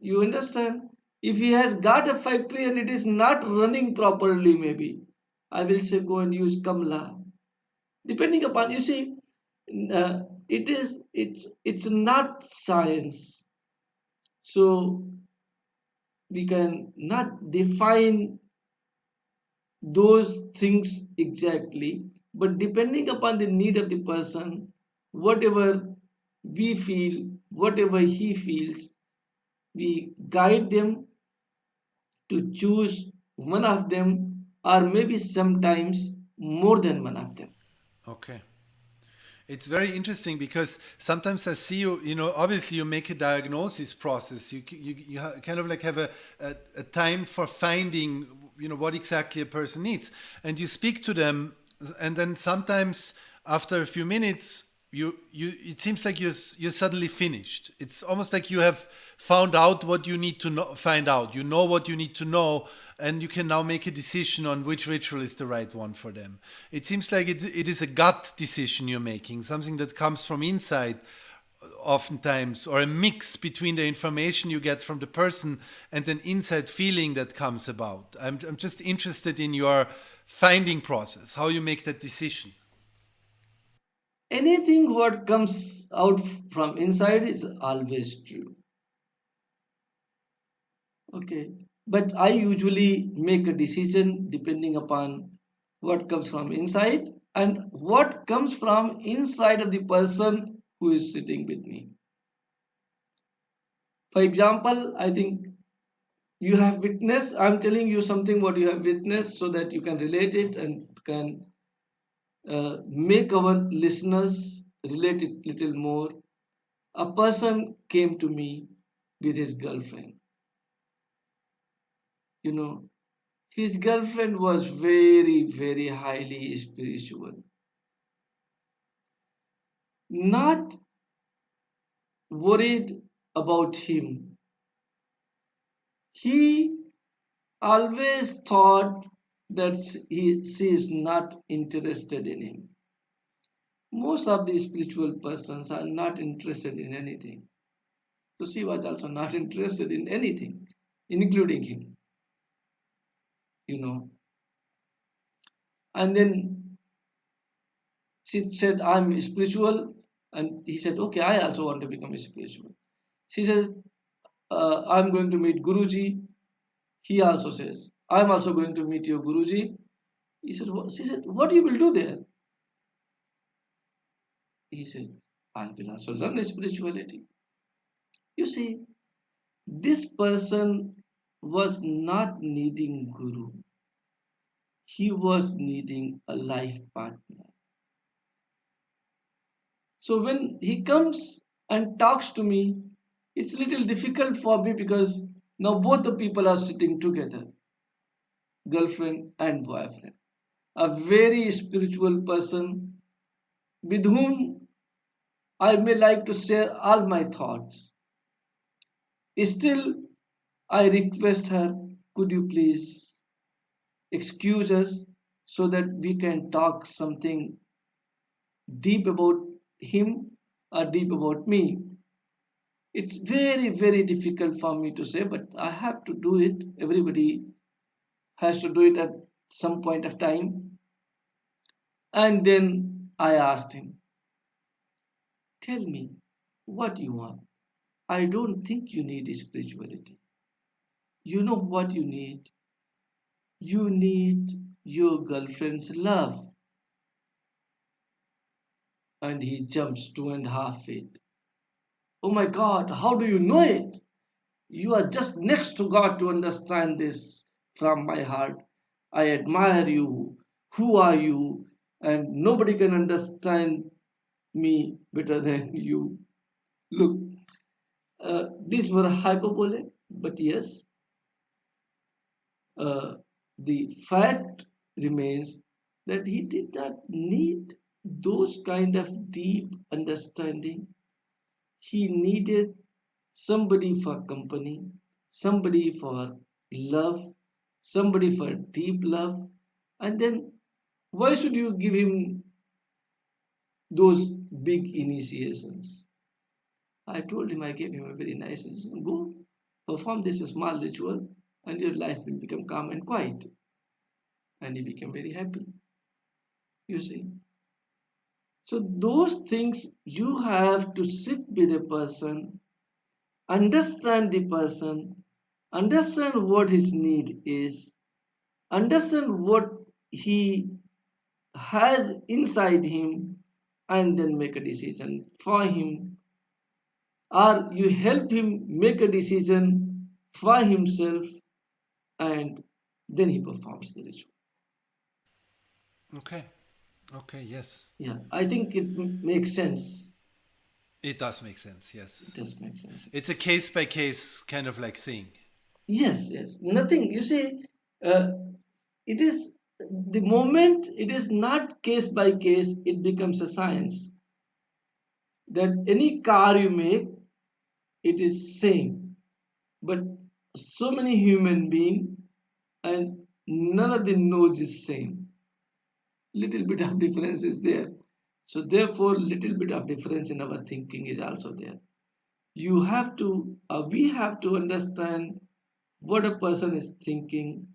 You understand? If he has got a factory and it is not running properly, maybe I will say go and use Kamla. Depending upon, you see, it's not science, so we can not define those things exactly, but depending upon the need of the person, whatever we feel, whatever he feels, we guide them to choose one of them, or maybe sometimes more than one of them. Okay. It's very interesting because sometimes I see you, obviously you make a diagnosis process. You kind of like have a time for finding, what exactly a person needs. And you speak to them, and then sometimes after a few minutes, it seems like you're suddenly finished. It's almost like you have found out what you need to find out. You know what you need to know, and you can now make a decision on which ritual is the right one for them. It seems like it is a gut decision you're making, something that comes from inside oftentimes, or a mix between the information you get from the person and an inside feeling that comes about. I'm just interested in your finding process, how you make that decision. Anything what comes out from inside is always true. Okay. But I usually make a decision depending upon what comes from inside and what comes from inside of the person who is sitting with me. For example, I think you have witnessed, I'm telling you something what you have witnessed so that you can relate it and can make our listeners relate it little more. A person came to me with his girlfriend. You know, his girlfriend was very, very highly spiritual. Not worried about him. He always thought that she is not interested in him. Most of the spiritual persons are not interested in anything. So she was also not interested in anything, including him, you know. And then she said, I'm spiritual. And he said, okay, I also want to become spiritual. She says, I'm going to meet Guruji. He also says, I'm also going to meet your Guruji. He said, she said, what you will do there? He said, I will also learn spirituality. You see, this person was not needing Guru. He was needing a life partner. So when he comes and talks to me, it's a little difficult for me because now both the people are sitting together, girlfriend and boyfriend. A very spiritual person with whom I may like to share all my thoughts. Still, I request her, could you please excuse us so that we can talk something deep about him or deep about me? It's very, very difficult for me to say, but I have to do it. Everybody has to do it at some point of time. And then I asked him, tell me what you want. I don't think you need spirituality. You know what you need? You need your girlfriend's love. And he jumps 2.5 feet. Oh my God, how do you know it? You are just next to God to understand this from my heart. I admire you. Who are you? And nobody can understand me better than you. Look, these were hyperbole, but yes, uh, the fact remains that he did not need those kind of deep understanding. He needed somebody for company, somebody for love, somebody for deep love. And then why should you give him those big initiations? I told him, I gave him a very nice, go perform this small ritual and your life will become calm and quiet. And he became very happy, you see. So those things you have to sit with a person, understand the person, understand what his need is, understand what he has inside him, and then make a decision for him, or you help him make a decision for himself, and then he performs the ritual. Okay. Okay, yes. Yeah, I think it makes sense. It does make sense, yes. It does make sense. It's a case by case kind of like thing. Yes, yes. Nothing. You see, uh, it is the moment it is not case by case, it becomes a science. That any car you make, it is same. But so many human being and none of the nose is same. Little bit of difference is there. So therefore, little bit of difference in our thinking is also there. You have to, we have to understand what a person is thinking,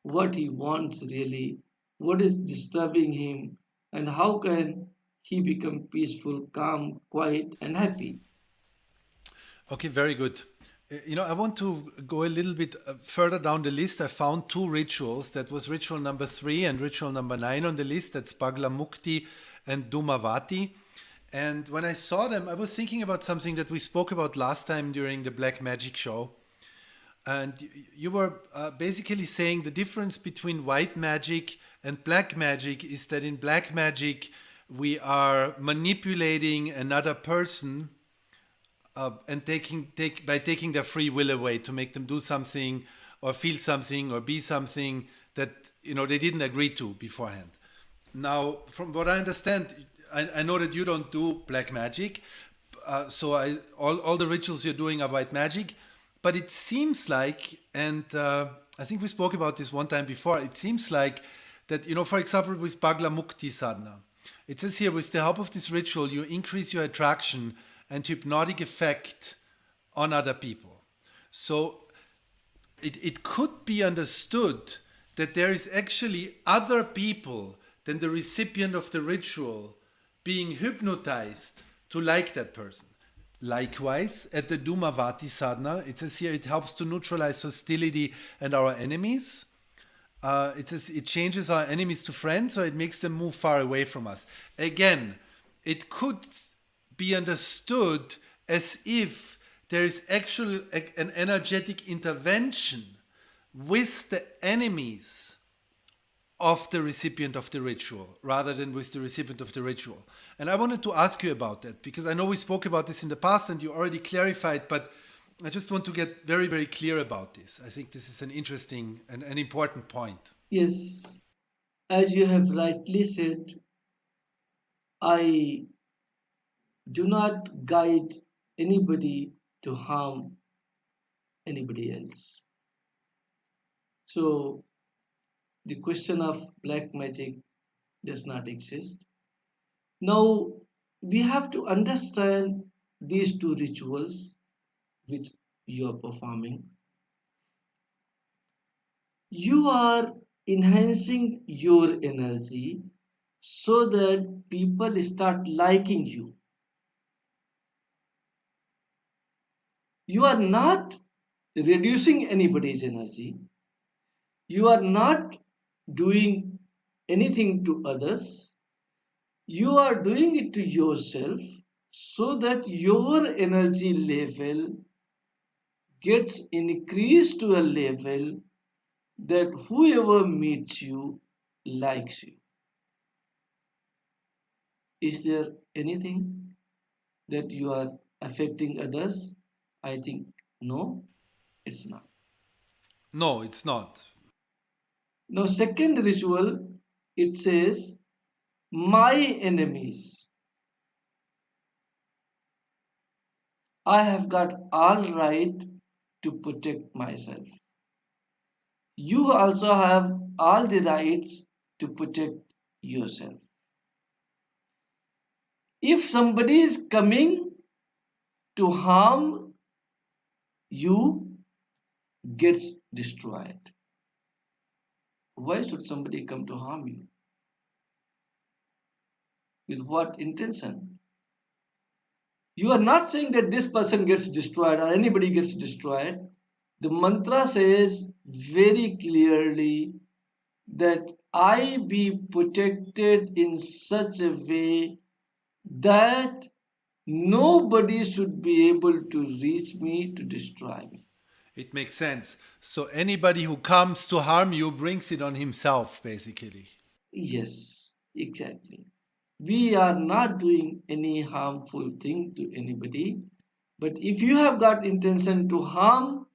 what he wants really, what is disturbing him, and how can he become peaceful, calm, quiet, and happy. Okay, very good. I want to go a little bit further down the list. I found two rituals. That was ritual number 3 and ritual number 9 on the list. That's Bagla Mukti and Dumavati. And when I saw them, I was thinking about something that we spoke about last time during the Black Magic show. And you were basically saying the difference between white magic and black magic is that in black magic, we are manipulating another person and by taking their free will away to make them do something or feel something or be something that they didn't agree to beforehand. Now, from what I understand, I know that you don't do black magic, so all the rituals you're doing are white magic. But it seems like, and I think we spoke about this one time before, it seems like that, for example, with Bagla Mukti Sadhana, it says here, with the help of this ritual, you increase your attraction and hypnotic effect on other people. So it could be understood that there is actually other people than the recipient of the ritual being hypnotized to like that person. Likewise, at the Dumavati sadhana, it says here it helps to neutralize hostility and our enemies. It says it changes our enemies to friends, or it makes them move far away from us. Again, it could be understood as if there is actually an energetic intervention with the enemies of the recipient of the ritual rather than with the recipient of the ritual. And I wanted to ask you about that because I know we spoke about this in the past and you already clarified, but I just want to get very, very clear about this. I think this is an interesting and an important point. Yes, as you have rightly said, I do not guide anybody to harm anybody else. So the question of black magic does not exist. Now we have to understand these two rituals. which you are performing, you are enhancing your energy so that people start liking you. You are not reducing anybody's energy. You are not doing anything to others. You are doing it to yourself so that your energy level gets increased to a level that whoever meets you likes you. Is there anything that you are affecting others? I think no, it's not. No, it's not. Now, second ritual, it says, my enemies. I have got all right to protect myself. You also have all the rights to protect yourself. If somebody is coming to harm you, gets destroyed. Why should somebody come to harm you? With what intention? You are not saying that this person gets destroyed or anybody gets destroyed. The mantra says very clearly that I be protected in such a way that nobody should be able to reach me to destroy me. It makes sense. So anybody who comes to harm you brings it on himself, basically. Yes, exactly. We are not doing any harmful thing to anybody, but if you have got intention to harm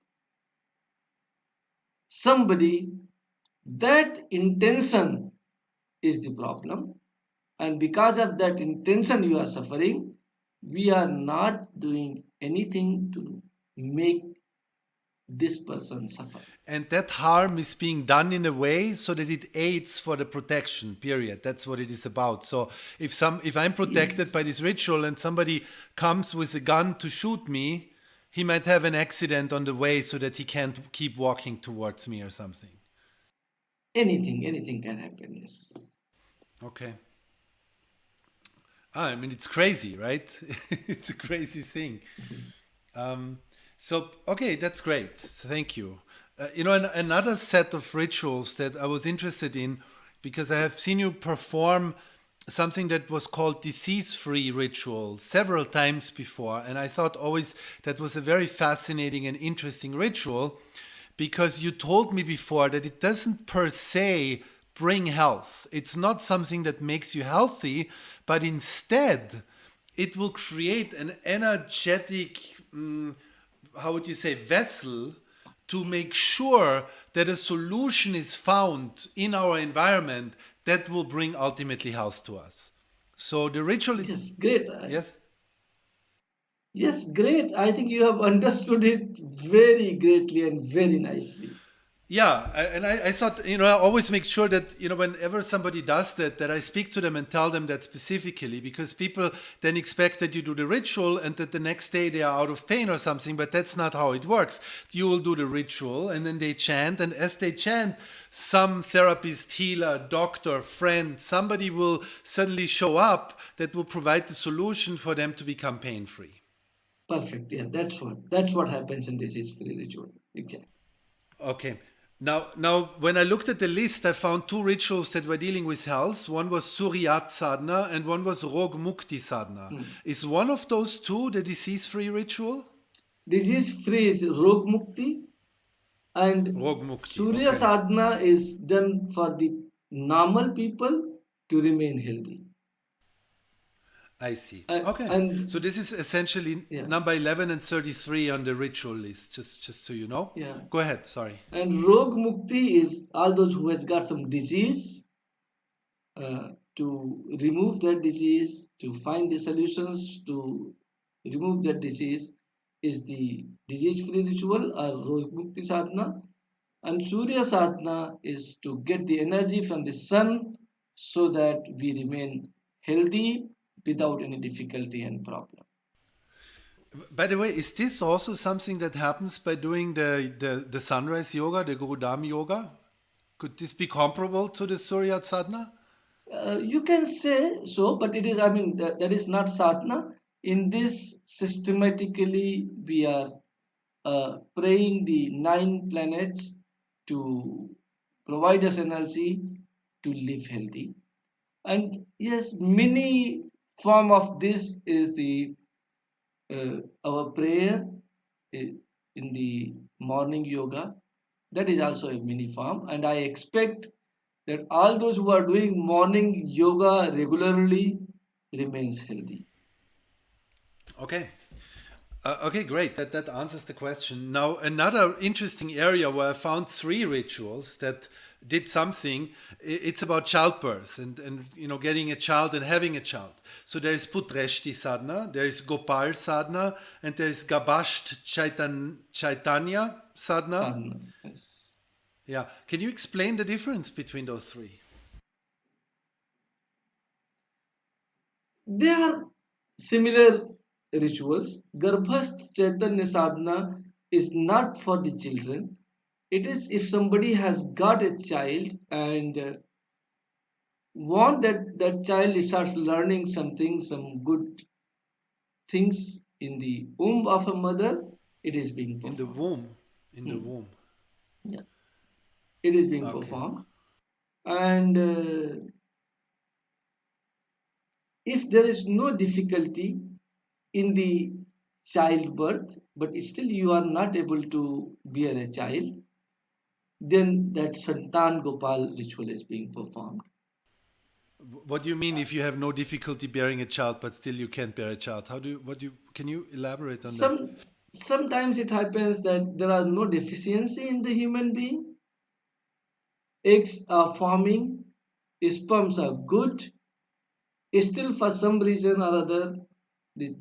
somebody, that intention is the problem, and because of that intention you are suffering. We are not doing anything to make this person suffer. And that harm is being done in a way so that it aids for the protection, period. That's what it is about. So if I'm protected by Yes, this ritual and somebody comes with a gun to shoot me, he might have an accident on the way so that he can't keep walking towards me or something. anything can happen. Yes. Okay. I mean, it's crazy, right? It's a crazy thing. Okay, that's great. Thank you. Another set of rituals that I was interested in, because I have seen you perform something that was called disease-free ritual several times before, and I thought always that was a very fascinating and interesting ritual, because you told me before that it doesn't per se bring health. It's not something that makes you healthy, but instead it will create an energetic, how would you say, vessel to make sure that a solution is found in our environment that will bring ultimately health to us. So the ritual, Yes, great. yes? Yes, great. I think you have understood it very greatly and very nicely. Yeah, I thought, I always make sure that, whenever somebody does that, that I speak to them and tell them that specifically, because people then expect that you do the ritual and that the next day they are out of pain or something, but that's not how it works. You will do the ritual and then they chant, and as they chant, some therapist, healer, doctor, friend, somebody will suddenly show up that will provide the solution for them to become pain-free. Perfect. Yeah, that's what happens in disease-free ritual. Exactly. Okay. Now, when I looked at the list, I found two rituals that were dealing with health. One was Suryat Sadhana and one was Rog Mukti Sadhana. Is one of those two the disease-free ritual? Disease-free is Rog Mukti, and Rog Mukti, Surya okay. Sadhana is done for the normal people to remain healthy. I see. Uh, Okay. and So this is essentially yeah, number 11 and 33 on the ritual list, just so you know. yeah. Go ahead, sorry. And Rog Mukti is all those who has got some disease, to remove that disease, to find the solutions to remove that disease, is the disease-free ritual or Rog Mukti Sadhana. And Surya Sadhana is to get the energy from the sun so that we remain healthy without any difficulty and problem. By the way, is this also something that happens by doing the sunrise yoga, the Gurudam yoga? Could this be comparable to the Surya sadhana? You can say so, but it is, I mean, that is not sadhana. In this, systematically, we are praying the 9 planets to provide us energy to live healthy. And yes, many form of this is the our prayer in the morning yoga. That is also a mini form, and I expect that all those who are doing morning yoga regularly remains healthy. Okay. Okay, great. That answers the question. Now, another interesting area where I found 3 rituals that did something. It's about childbirth and getting a child and having a child. So there is Putreshti sadhana, there is Gopal sadhana, and there is Gabasht Chaitanya sadhana. Sadhana, yes. Yeah. Can you explain the difference between those 3? They are similar rituals. Garbhasth Chaitanya Sadhana is not for the children. It is if somebody has got a child and want that child starts learning something, some good things in the womb of a mother, it is being In the performed. womb. In the Hmm. womb. Yeah, it is being Okay. performed. And if there is no difficulty in the childbirth, but still you are not able to bear a child, then that Santan Gopal ritual is being performed. What do you mean if you have no difficulty bearing a child, but still you can't bear a child? Can you elaborate on that? Sometimes it happens that there are no deficiency in the human being. Eggs are forming, sperms are good, still for some reason or other the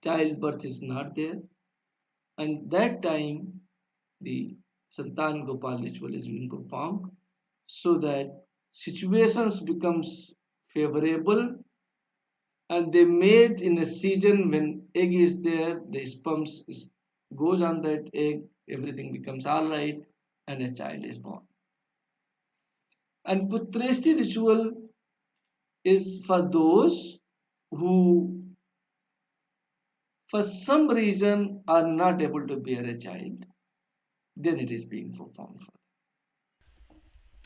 childbirth is not there, and that time the Santan Gopal ritual is being performed so that situations becomes favorable, and they mate in a season when egg is there, the goes on that egg, everything becomes all right, and a child is born. And Putreshti ritual is for those who for some reason are not able to bear a child, then it is being performed for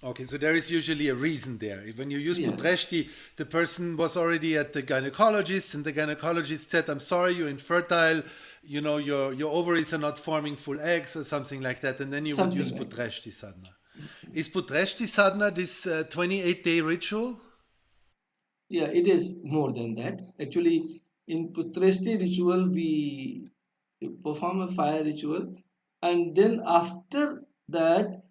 Okay, so there is usually a reason there. If when you use them. Yeah. Putreshti, the person was already at the gynecologist, and the gynecologist said, "I'm sorry, you're infertile. Your ovaries are not forming full eggs," or something like that, and then you would use Something like that. Putreshti sadhana. Is Putreshti sadhana this 28-day ritual? Yeah, it is more than that. Actually, in Putreshti ritual, we perform a fire ritual, and then after that,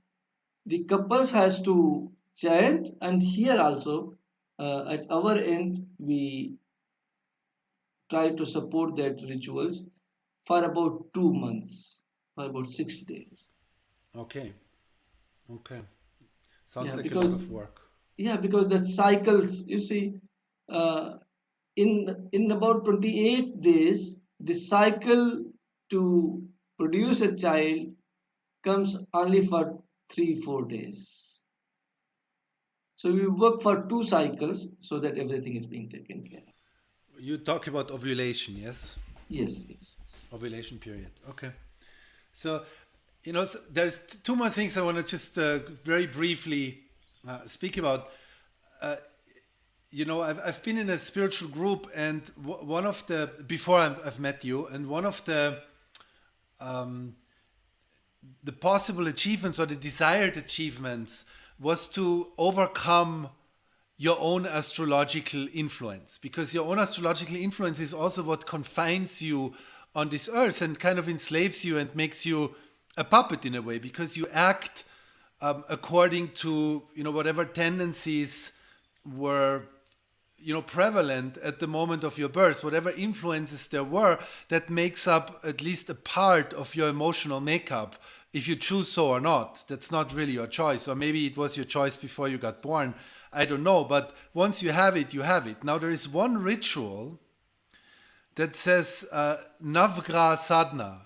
the couples has to chant, and here also, at our end, we try to support that rituals for about 2 months, for about 6 days. Okay, okay. Sounds Yeah, like a lot because of work. the cycles, you see, uh, in about 28 days, the cycle to produce a child comes only for 3 4 days. So we work for 2 cycles so that everything is being taken care of. You talk about ovulation, yes? Yes, yes, yes. Ovulation period. Okay. So, there's 2 more things I want to just very briefly speak about. I've been in a spiritual group, and one of before I've met you, and one of the possible achievements or the desired achievements was to overcome your own astrological influence, because your own astrological influence is also what confines you on this earth and kind of enslaves you and makes you a puppet in a way, because you act according to whatever tendencies were prevalent at the moment of your birth, whatever influences there were, that makes up at least a part of your emotional makeup, if you choose so or not. That's not really your choice, or maybe it was your choice before you got born, I don't know, but once you have it, you have it. Now there is one ritual that says Navgra Sadhana,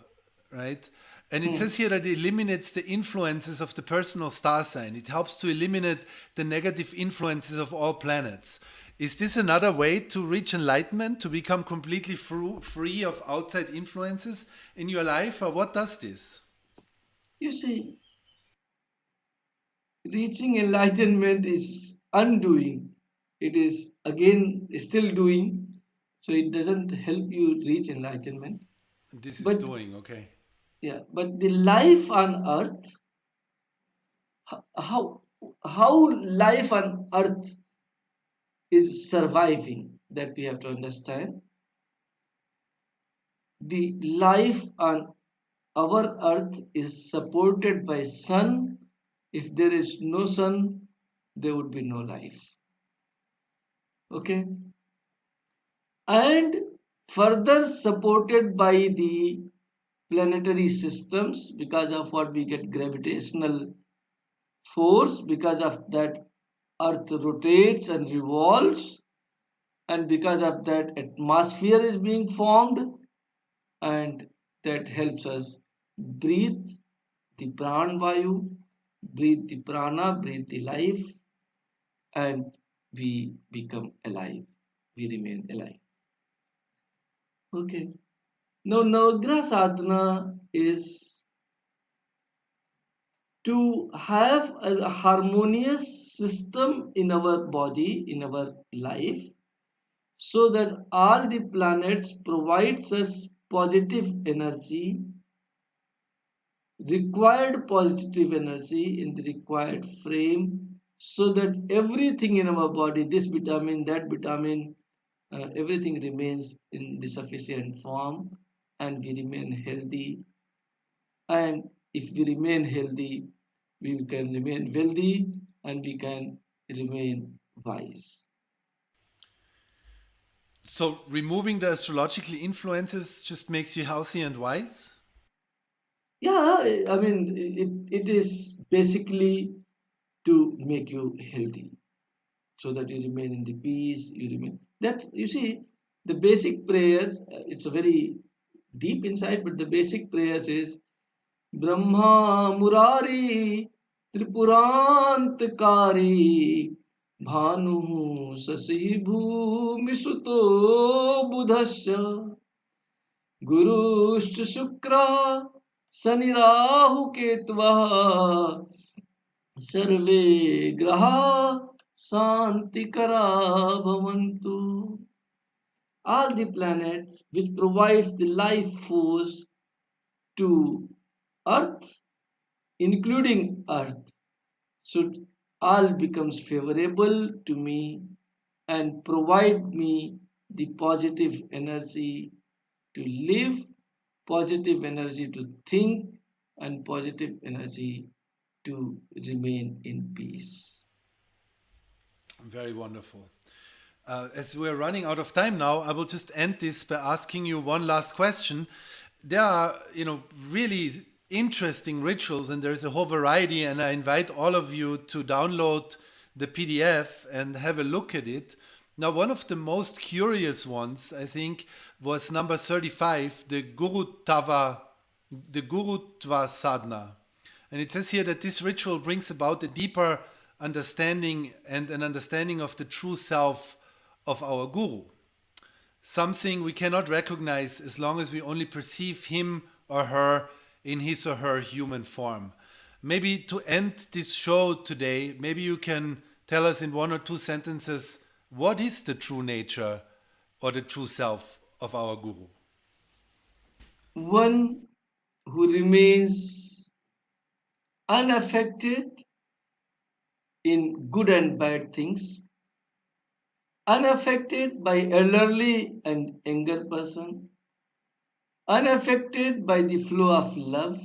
right? And it says here that it eliminates the influences of the personal star sign. It helps to eliminate the negative influences of all planets. Is this another way to reach enlightenment, to become completely free of outside influences in your life, or what does this? You see, reaching enlightenment is undoing. It is again still doing, so it doesn't help you reach enlightenment. This is But doing, okay. yeah, but the life on earth, how how life on earth is surviving, that we have to understand. The life on our earth is supported by sun. If there is no sun, there would be no life. Okay, and further supported by the planetary systems, because of what we get gravitational force, because of that earth rotates and revolves, and because of that atmosphere is being formed, and that helps us breathe the pran vayu, breathe the prana, breathe the life, and we become alive, we remain alive. Okay, now Navagrah sadhana is to have a harmonious system in our body, in our life, so that all the planets provides us positive energy, required positive energy in the required frame, so that everything in our body, this vitamin, that vitamin, everything remains in the sufficient form, and we remain healthy. And if we remain healthy, we can remain wealthy, and we can remain wise. So removing the astrological influences just makes you healthy and wise? Yeah, I mean, it is basically to make you healthy, so that you remain in the peace, you remain. That, you see, the basic prayers, it's a very deep insight, but the basic prayers is Brahma Murari Tripurantakari Bhanu Sasi Bhumi Suto Budhasya Guruscha Shukra Sani Rahu Ketva Sarve Graha Santikara Bhavantu. All the planets which provides the life force to Earth, including Earth, should all becomes favorable to me and provide me the positive energy to live, positive energy to think, and positive energy to remain in peace. Very wonderful. As we're running out of time now, I will just end this by asking you one last question. There are, really interesting rituals, and there's a whole variety, and I invite all of you to download the PDF and have a look at it. Now, one of the most curious ones, I think, was number 35, the Gurutva Sadhana. And it says here that this ritual brings about a deeper understanding and an understanding of the true self of our guru. Something we cannot recognize as long as we only perceive him or her in his or her human form. Maybe to end this show today, maybe you can tell us in one or two sentences, what is the true nature or the true self of our guru? One who remains unaffected in good and bad things, unaffected by elderly and younger person, unaffected by the flow of love.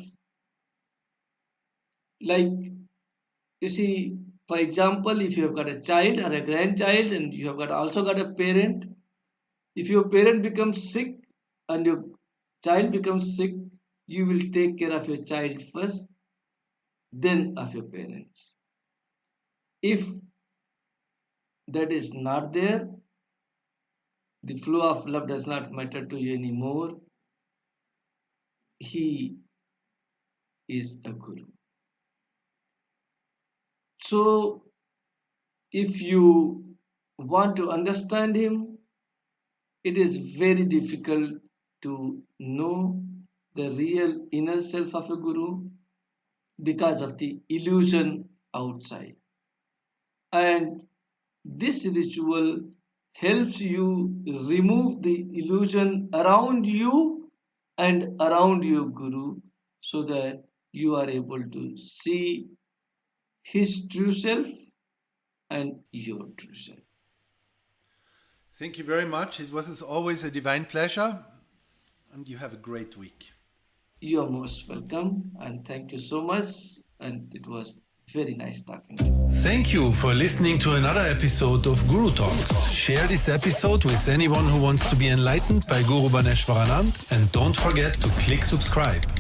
Like, you see, for example, if you have got a child or a grandchild and you have got also got a parent, if your parent becomes sick and your child becomes sick, you will take care of your child first, then of your parents. If that is not there, the flow of love does not matter to you anymore, he is a guru. So, if you want to understand him, it is very difficult to know the real inner self of a guru because of the illusion outside. And this ritual helps you remove the illusion around you and around your guru so that you are able to see his true self and your true self. Thank you very much. It was as always a divine pleasure, and you have a great week. You are most welcome, and thank you so much. And it was very nice talking to you. Thank you for listening to another episode of Guru Talks. Share this episode with anyone who wants to be enlightened by Guru Bhaneswaranand, and don't forget to click subscribe.